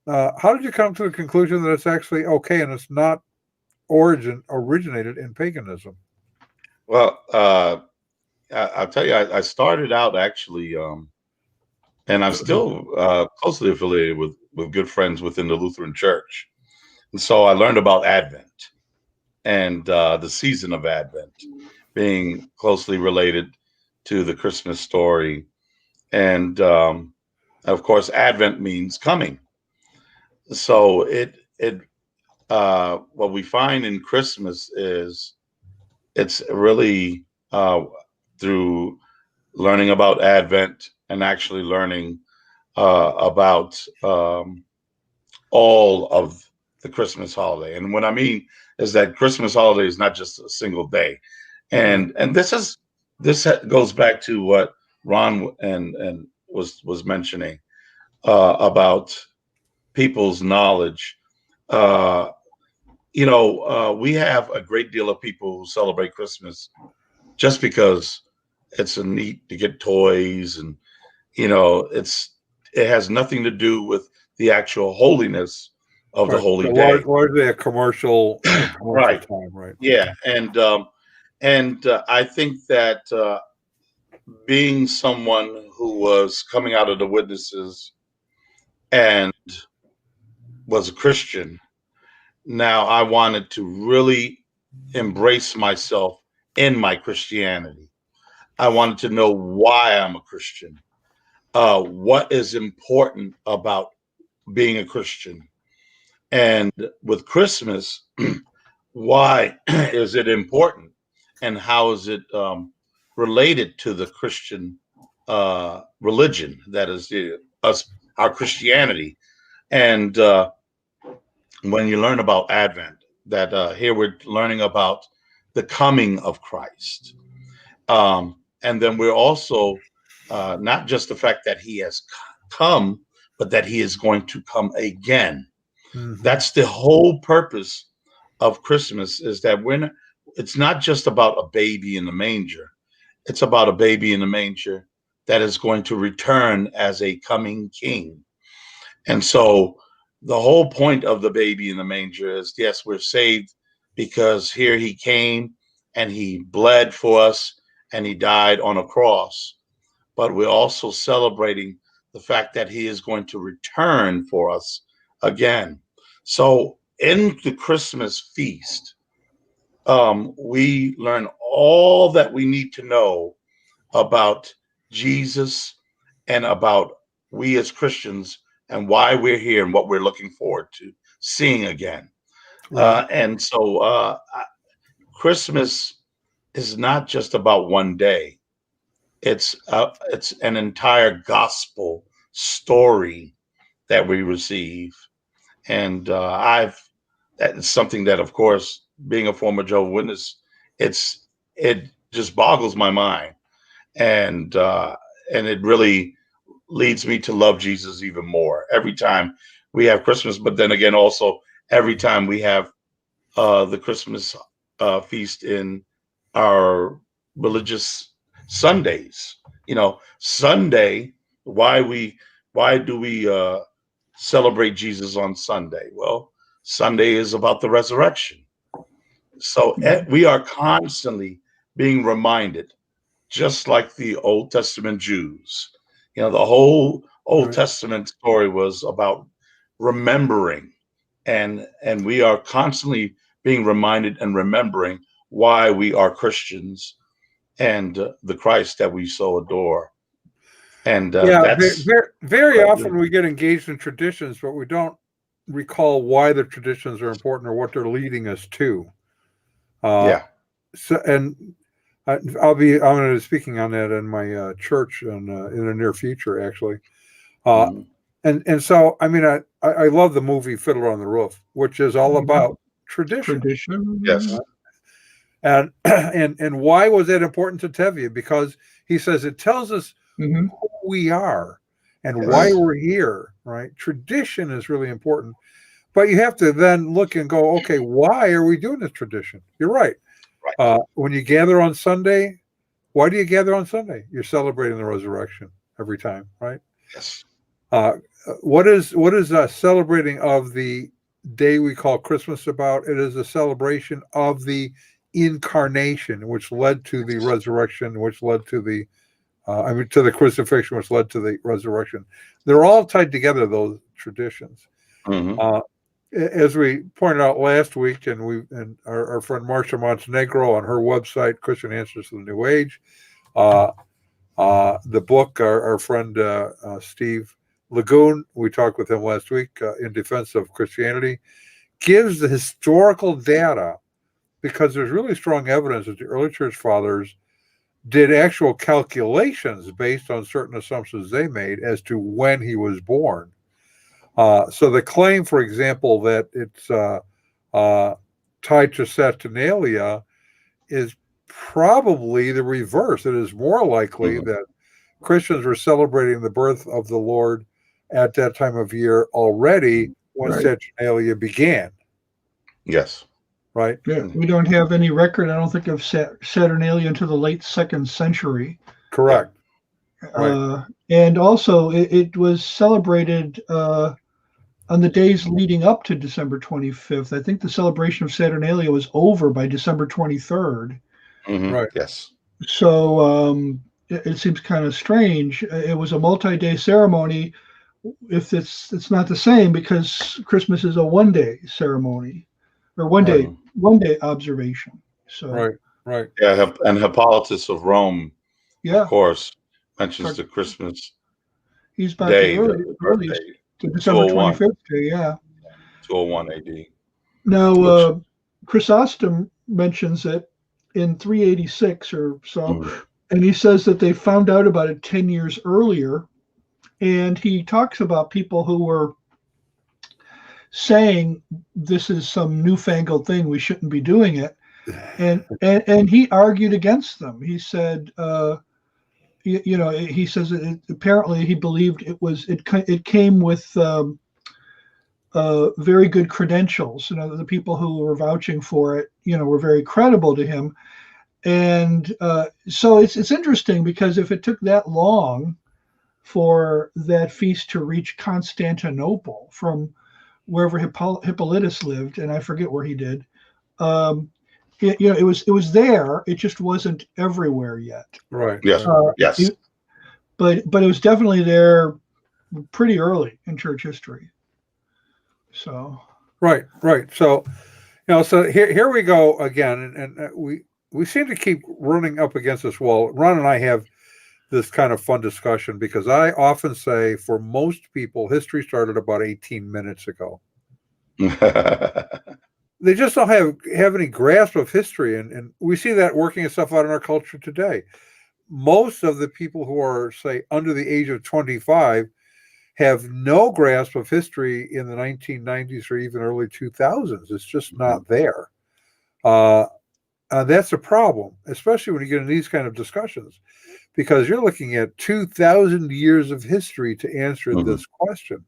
How did you come to the conclusion that it's actually okay and it's not originated in paganism? Well, I'll tell you, I started out actually, and I'm still closely affiliated with good friends within the Lutheran Church. And so I learned about Advent and the season of Advent being closely related to the Christmas story. And of course, Advent means coming. So what we find in Christmas is it's really through learning about Advent and actually learning about all of the Christmas holiday. And what I mean is that Christmas holiday is not just a single day. And this goes back to what Ron and was mentioning about people's knowledge. We have a great deal of people who celebrate Christmas just because it's a neat to get toys, and it has nothing to do with the actual holiness of the holy day. Largely a commercial Right. time, right? Yeah, and I think that being someone who was coming out of the witnesses and was a Christian, now I wanted to really embrace myself in my Christianity. I wanted to know why I'm a Christian. What is important about being a Christian? And with Christmas, why is it important? And how is it related to the Christian religion? That is our Christianity. And when you learn about Advent, that here we're learning about the coming of Christ. And then we're also not just the fact that he has come, but that he is going to come again. Mm-hmm. That's the whole purpose of Christmas, is that it's not just about a baby in the manger. It's about a baby in the manger that is going to return as a coming king. And so the whole point of the baby in the manger is, yes, we're saved because here he came and he bled for us and he died on a cross. But we're also celebrating the fact that he is going to return for us again. So in the Christmas feast, we learn all that we need to know about Jesus and about we as Christians and why we're here and what we're looking forward to seeing again. Right. And so Christmas is not just about one day. It's an entire gospel story that we receive, and that is something that, of course, being a former Jehovah's Witness, it just boggles my mind, and it really leads me to love Jesus even more every time we have Christmas. But then again, also every time we have the Christmas feast in our religious Sundays. Sunday. Why do we celebrate Jesus on Sunday? Well, Sunday is about the resurrection. So we are constantly being reminded, just like the Old Testament Jews. The whole Old Testament story was about remembering, and we are constantly being reminded and remembering why we are Christians and the Christ that we so adore. And that's very often we get engaged in traditions, but we don't recall why the traditions are important or what they're leading us to. So, and I'm going to be speaking on that in my church in the near future, actually. And so, I mean, I love the movie Fiddler on the Roof, which is all about tradition. Yes. And why was that important to Tevye? Because he says it tells us who we are and why we're here, right? Tradition is really important. But you have to then look and go, okay, why are we doing this tradition? You're right. When you gather on Sunday, why do you gather on Sunday? You're celebrating the resurrection every time, right? Yes. What is celebrating of the day we call Christmas about? It is a celebration of the incarnation, which led to the resurrection, which led to the to the crucifixion, which led to the resurrection. They're all tied together, those traditions. As we pointed out last week, and our friend Marcia Montenegro on her website, Christian Answers to the New Age, the book, our friend Steve Lagoon, we talked with him last week, In Defense of Christianity, gives the historical data, because there's really strong evidence that the early church fathers did actual calculations based on certain assumptions they made as to when he was born. So the claim, for example, that it's tied to Saturnalia is probably the reverse. It is more likely that Christians were celebrating the birth of the Lord at that time of year already when Saturnalia began. Yes. Right? Yeah, we don't have any record, I don't think, of Saturnalia until the late 2nd century. Correct. And also, it was celebrated on the days leading up to December 25th. I think the celebration of Saturnalia was over by December 23rd. Right. Yes. So it seems kind of strange. It was a multi-day ceremony. If it's not the same, because Christmas is a one-day ceremony or one day observation. So right. Yeah, and Hippolytus of Rome, of course, mentions the Christmas he's back day, early to December 25th day, 201 AD. Now, Chrysostom mentions it in 386 or so, and he says that they found out about it 10 years earlier, and he talks about people who were saying this is some newfangled thing, we shouldn't be doing it, and he argued against them. He said, he says apparently he believed it came with very good credentials. The people who were vouching for it, were very credible to him. And so it's interesting, because if it took that long for that feast to reach Constantinople from wherever Hippolytus lived, and I forget where he did, it was there. It just wasn't everywhere yet. Right. Yes. Yes. But it was definitely there pretty early in church history. So. Right. So, so here we go again, and we seem to keep running up against this wall. Ron and I have this kind of fun discussion, because I often say for most people, history started about 18 minutes ago. They just don't have any grasp of history. And we see that working itself out in our culture today. Most of the people who are, say, under the age of 25 have no grasp of history in the 1990s or even early 2000s. It's just not there. That's a problem, especially when you get in these kind of discussions, because you're looking at 2,000 years of history to answer this question.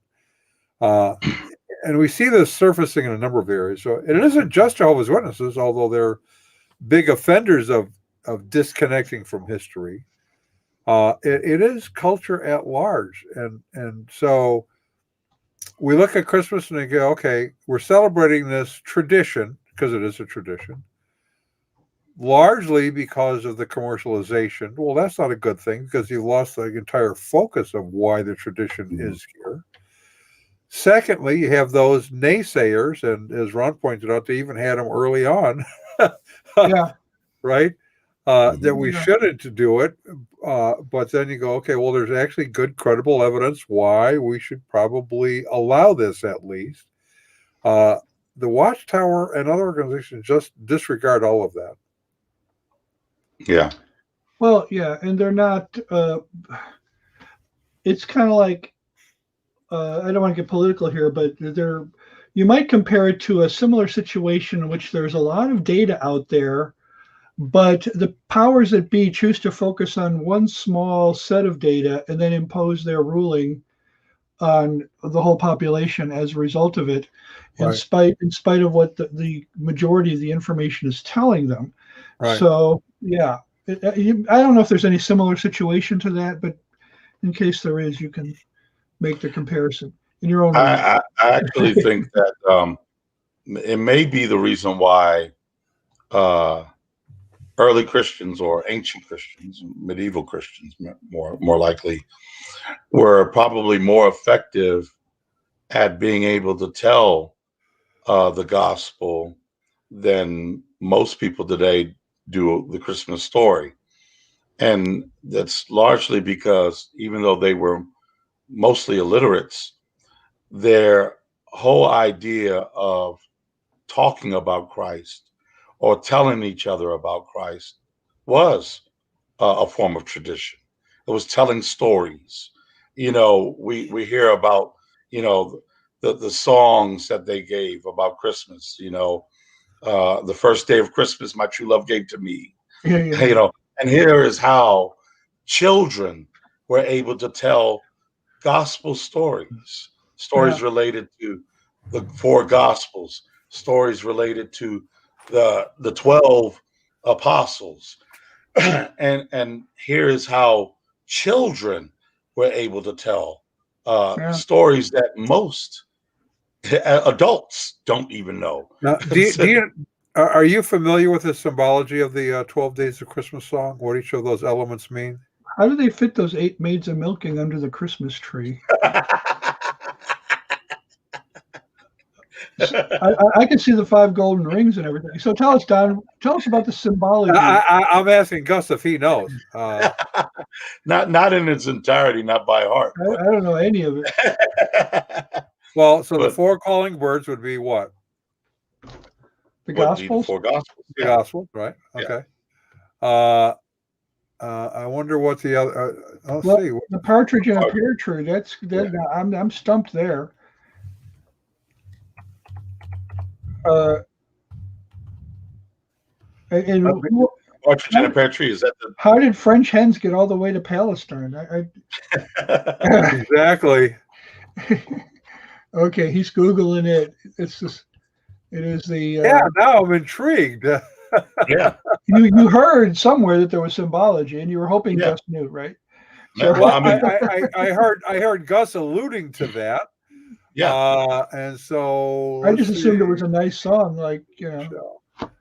And we see this surfacing in a number of areas. So it isn't just Jehovah's Witnesses, although they're big offenders of disconnecting from history. It is culture at large. And so we look at Christmas and they go, okay, we're celebrating this tradition, because it is a tradition, largely because of the commercialization. Well, that's not a good thing, because you've lost the entire focus of why the tradition is here. Secondly, you have those naysayers, and as Ron pointed out, they even had them early on, right? That we shouldn't do it. But then you go, okay, well, there's actually good, credible evidence why we should probably allow this at least. The Watchtower and other organizations just disregard all of that. Yeah. Well, yeah, and they're not. It's kind of like, I don't want to get political here, but you might compare it to a similar situation in which there's a lot of data out there, but the powers that be choose to focus on one small set of data and then impose their ruling on the whole population as a result of it, in spite of what the majority of the information is telling them. Right. So, yeah, I don't know if there's any similar situation to that, but in case there is, you can make the comparison in your own way. I actually think that it may be the reason why early Christians or ancient Christians, medieval Christians more likely, were probably more effective at being able to tell the gospel than most people today do the Christmas story. And that's largely because even though they were mostly illiterates, their whole idea of talking about Christ or telling each other about Christ was a form of tradition. It was telling stories. You know, we hear about, you know, the songs that they gave about Christmas, you know, the first day of Christmas, my true love gave to me, you know, and here is how children were able to tell gospel stories related to the four gospels, stories related to the 12 apostles. and here is how children were able to tell stories that most adults don't even know. Now, are you familiar with the symbology of the 12 Days of Christmas song? What each of those elements mean? How do they fit those 8 maids of milking under the Christmas tree? I can see the 5 golden rings and everything. So tell us, Don, about the symbology. I'm asking Gus if he knows. Not in its entirety, not by heart. I don't know any of it. Well, so the 4 calling birds would be what? The Gospels? The 4 Gospels. The Gospels, right? Okay. I wonder what the other. Let's see. The partridge in a pear tree. I'm stumped there. Partridge in a pear tree. Is that the? How did French hens get all the way to Palestine? Exactly. Okay, he's Googling it. It is the. Yeah, now I'm intrigued. Yeah. You heard somewhere that there was symbology, and you were hoping Gus knew, right? So, well, I heard Gus alluding to that. Yeah. And so I just assumed it was a nice song, like, you know. So,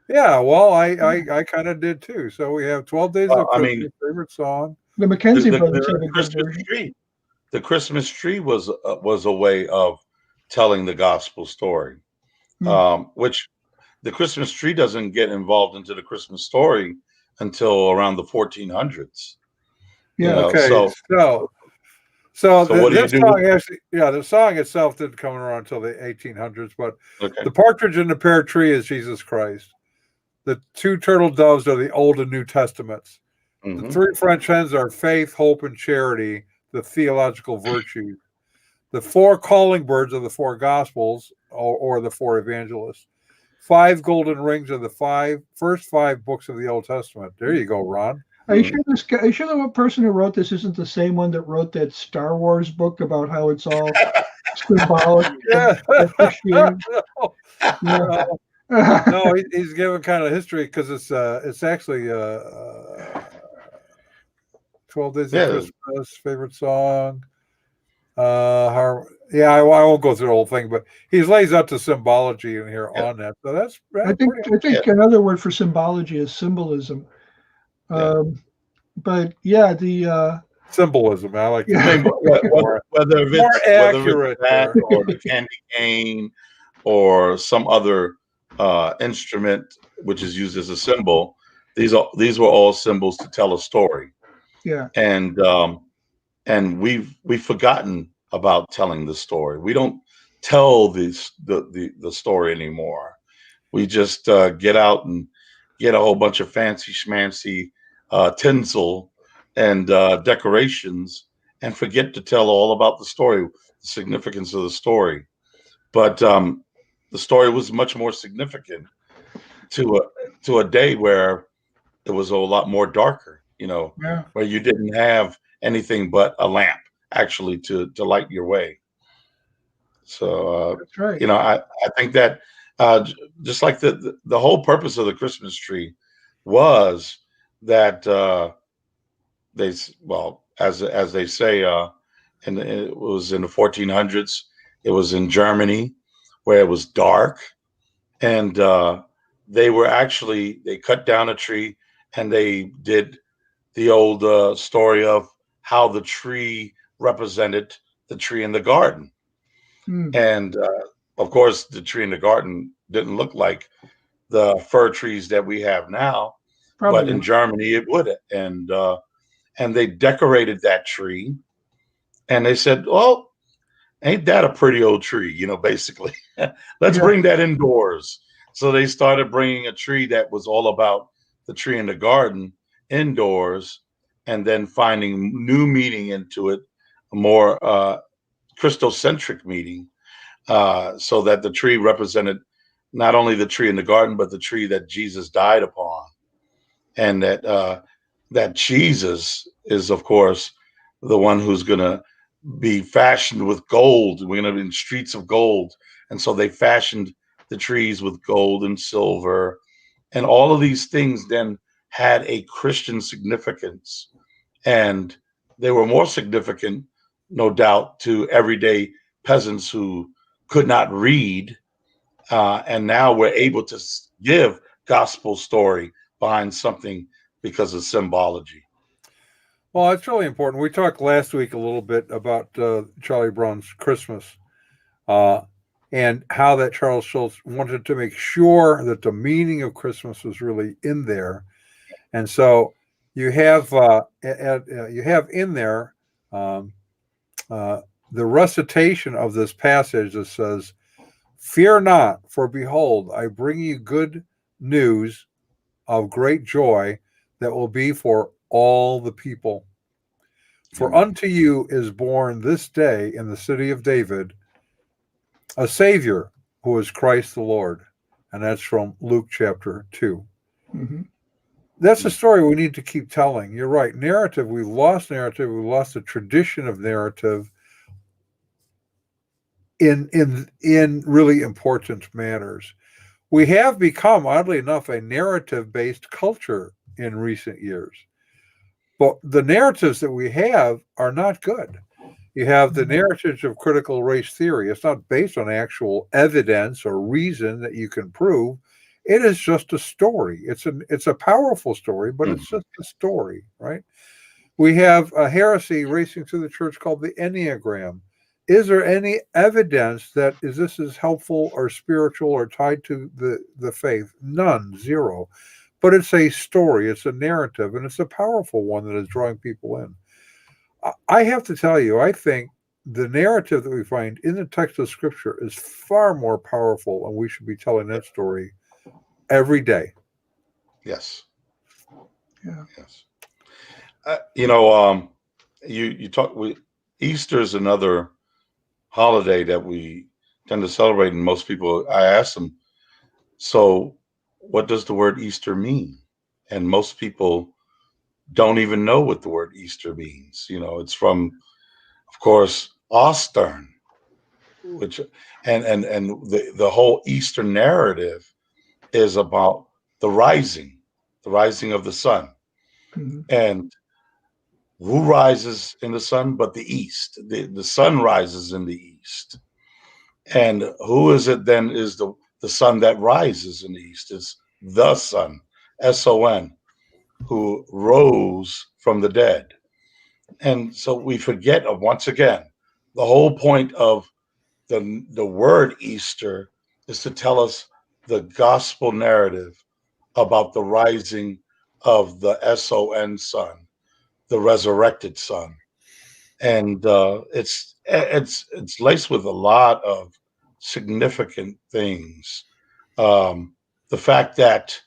yeah, well, I kind of did too. So we have 12 Days of Christmas, favorite song. The Mackenzie brothers have a good version. The Christmas tree was a way of telling the gospel story, which the Christmas tree doesn't get involved into the Christmas story until around the 1400s. Yeah. Okay, So what do you this do? song actually, the song itself didn't come around until the 1800s, but Okay. the partridge in the pear tree is Jesus Christ. The two turtle doves are the Old and New Testaments. The Mhm. three French hens are faith, hope, and charity, the theological virtues. The four calling birds are the four gospels or the four evangelists. 5 golden rings are the first 5 books of the Old Testament. There you go, Ron. Are you sure this guy? Are you sure the one person who wrote this isn't the same one that wrote that Star Wars book about how it's all symbolic Yeah. of Christianity? No, Yeah. no, he's given kind of history because it's actually 12 Days of Yeah. Christmas, favorite song. I won't go through the whole thing, but he lays out the symbology in here Yeah. on that. So that's I pretty. think another word for symbology is symbolism. Yeah. But yeah, the Symbolism. I like Yeah. I mean, more whether it's accurate that there. or the candy cane or some other instrument which is used as a symbol, these were all symbols to tell a story, yeah, and we've forgotten about telling the story. We don't tell the story anymore. We just get out and get a whole bunch of fancy schmancy tinsel and decorations and forget to tell all about the story, the significance of the story. But the story was much more significant to a day where it was a lot more darker, yeah. where you didn't have anything but a lamp actually to light your way. So, That's right. I think that just like the whole purpose of the Christmas tree was that as they say, and it was in the 1400s. It was in Germany where it was dark, and they cut down a tree and they did the old story of how the tree represented the tree in the garden. Hmm, And of course, the tree in the garden didn't look like the fir trees that we have now, but probably in not. Germany it would. And they decorated that tree, and they said, "Well, ain't that a pretty old tree?" Basically, let's Yeah, bring that indoors. So they started bringing a tree that was all about the tree in the garden indoors, and then finding new meaning into it, a more Christocentric meaning, so that the tree represented not only the tree in the garden, but the tree that Jesus died upon, and that Jesus is, of course, the one who's going to be fashioned with gold. We're going to be in streets of gold, and so they fashioned the trees with gold and silver, and all of these things then had a Christian significance, and they were more significant, no doubt, to everyday peasants who could not read, and now we're able to give gospel story behind something because of symbology. Well, it's really important. We talked last week a little bit about Charlie Brown's Christmas uh, and how that Charles Schulz wanted to make sure that the meaning of Christmas was really in there. And so you have in there um, the recitation of this passage that says, "Fear not, for behold, I bring you good news of great joy that will be for all the people. For Amen. unto you is born this day in the city of David a Savior who is Christ the Lord." And that's from Luke chapter 2. hmm That's a story we need to keep telling. You're right. Narrative, we've lost narrative. We've lost the tradition of narrative in really important matters. We have become, oddly enough, a narrative-based culture in recent years. But the narratives that we have are not good. You have the narratives of critical race theory. It's not based on actual evidence or reason that you can prove. It is just a story. It's a powerful story, but it's just a story, right? We have a heresy racing through the church called the Enneagram. Is there any evidence that this is helpful or spiritual or tied to the faith? None, zero. But it's a story, it's a narrative, and it's a powerful one that is drawing people in. I have to tell you, I think the narrative that we find in the text of Scripture is far more powerful, and we should be telling that story every day. Yes. Yeah. Yes. You talk. Easter is another holiday that we tend to celebrate, and most people. I ask them, so what does the word Easter mean? And most people don't even know what the word Easter means. It's from, of course, Ostern, which and the whole Easter narrative is about the rising of the sun. Mhm. And who rises in the sun but the east? The sun rises in the east. And who is it then is the sun that rises in the east? It's the Son, S-O-N, who rose from the dead. And so we forget of, once again, the whole point of the word Easter is to tell us the gospel narrative about the rising of the S-O-N Son, the resurrected Son. And it's laced with a lot of significant things. The fact that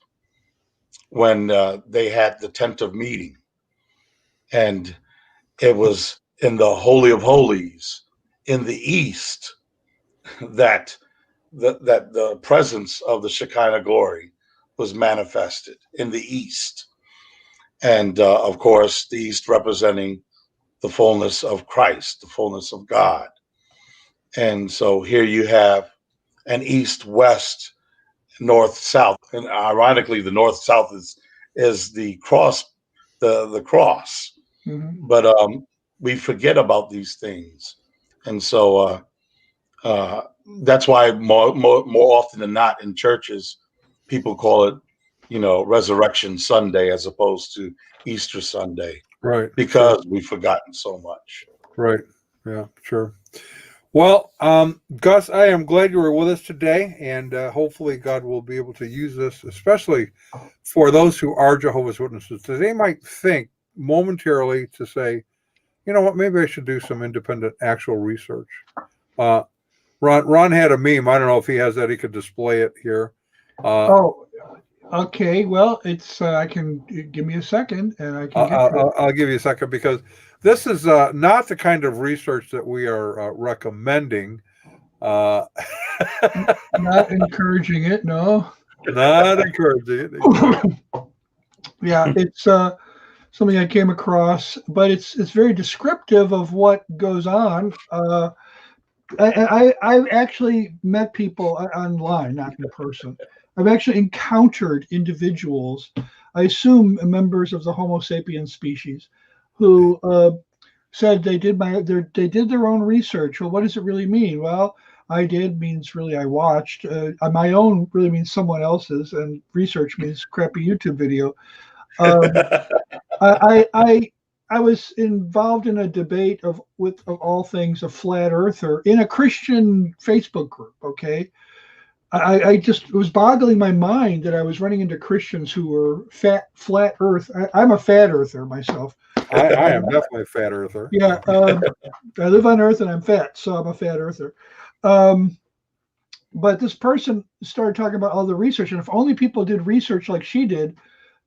when they had the tent of meeting, and it was in the Holy of Holies in the east that the presence of the Shekinah glory was manifested in the east, and of course the east representing the fullness of Christ, the fullness of God. And so here you have an east, west, north, south, and ironically, the north south is the cross, the cross. Mhm. But we forget about these things, and so that's why more often than not in churches, people call it, Resurrection Sunday as opposed to Easter Sunday, Right. because we've forgotten so much. Right. Yeah, sure. Well, Gus, I am glad you were with us today, and hopefully God will be able to use this, especially for those who are Jehovah's Witnesses. They might think momentarily to say, you know what, maybe I should do some independent actual research. Ron had a meme. I don't know if he has that. He could display it here. Oh, okay. Well, it's I can give me a second, and I can get to it. I'll give you a second, because this is not the kind of research that we are recommending. Not encouraging it, no. Not encouraging it. Yeah, it's something I came across, but it's very descriptive of what goes on. I've actually met people online, not in person. I've actually encountered individuals, I assume members of the Homo sapiens species, who said they did their own research. Well, what does it really mean? Well, I did means really I watched. My own really means someone else's, and research means crappy YouTube video. I was involved in a debate of all things a flat earther in a Christian Facebook group. Okay, I just, it was boggling my mind that I was running into Christians who were flat earth. I'm a fat earther myself. I am definitely a fat earther. Yeah, I live on Earth and I'm fat, so I'm a fat earther. But this person started talking about all the research, and if only people did research like she did,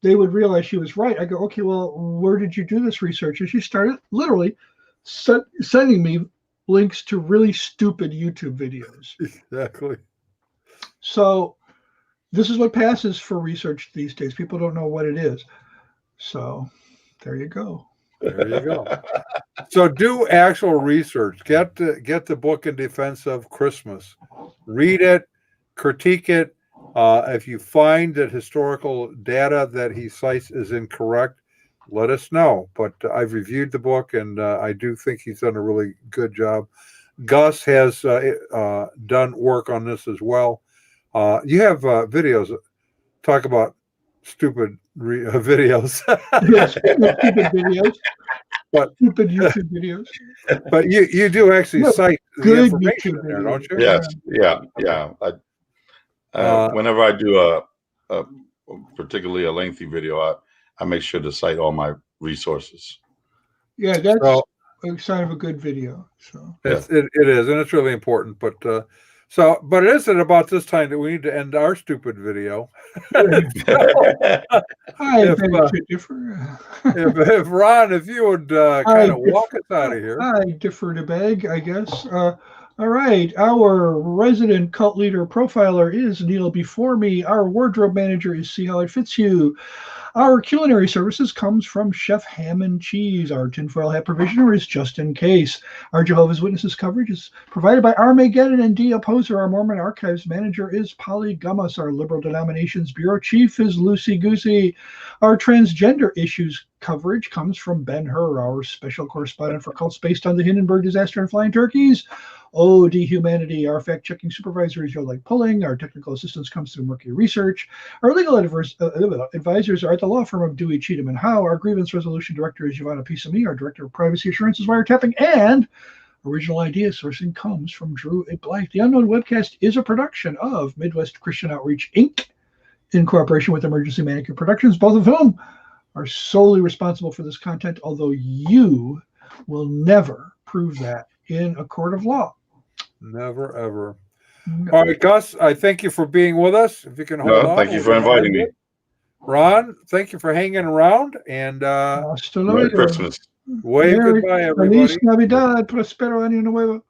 they would realize she was right. I go, okay, well, where did you do this research? And she started literally sending me links to really stupid YouTube videos. Exactly. So this is what passes for research these days. People don't know what it is. So there you go. There you go. So do actual research. Get the book In Defense of Christmas. Read it, critique it. If you find that historical data that he cites is incorrect, let us know. But I've reviewed the book, and I do think he's done a really good job. Gus has done work on this as well. You have videos talk about stupid videos. Yes, stupid videos. But stupid YouTube videos. But you do actually No, cite the good information YouTube in there, don't you? Yes, yeah. Whenever I do a particularly a lengthy video, I make sure to cite all my resources. Yeah, that's So a sign of a good video. So it is, and it's really important. But but it isn't about this time that we need to end our stupid video. I If, beg to differ. if Ron, if you would kind of walk us out of here. I differ to beg, I guess. All right, our resident cult leader profiler is Neil before me. Our wardrobe manager is See How It Fits You. Our culinary services comes from Chef Ham and Cheese. Our tinfoil hat provisioner is Just In Case. Our Jehovah's Witnesses coverage is provided by Armageddon and D. Opposer. Our Mormon Archives manager is Polly Gummas. Our Liberal Denominations Bureau Chief is Lucy Goosey. Our transgender issues coverage comes from Ben Hur, our special correspondent for cults based on the Hindenburg disaster and flying turkeys. OD Humanity, our fact-checking supervisor is Yolik Pulling. Our technical assistance comes through Mercury Research. Our legal advisors are at the law firm of Dewey, Cheatham & Howe. Our grievance resolution director is Giovanna Pisami. Our director of privacy assurance is Wiretapping. And original idea sourcing comes from Drew A. Blythe. The Unknown Webcast is a production of Midwest Christian Outreach, Inc., in cooperation with Emergency Manicure Productions, both of whom are solely responsible for this content, although you will never prove that in a court of law. Never, ever. No. All right, Gus, I thank you for being with us. If you can hold on. Thank you for inviting me. Ron, thank you for hanging around. And Hasta Merry luego. Christmas. wave Merry- goodbye, everybody. Feliz Navidad, prospero año nuevo.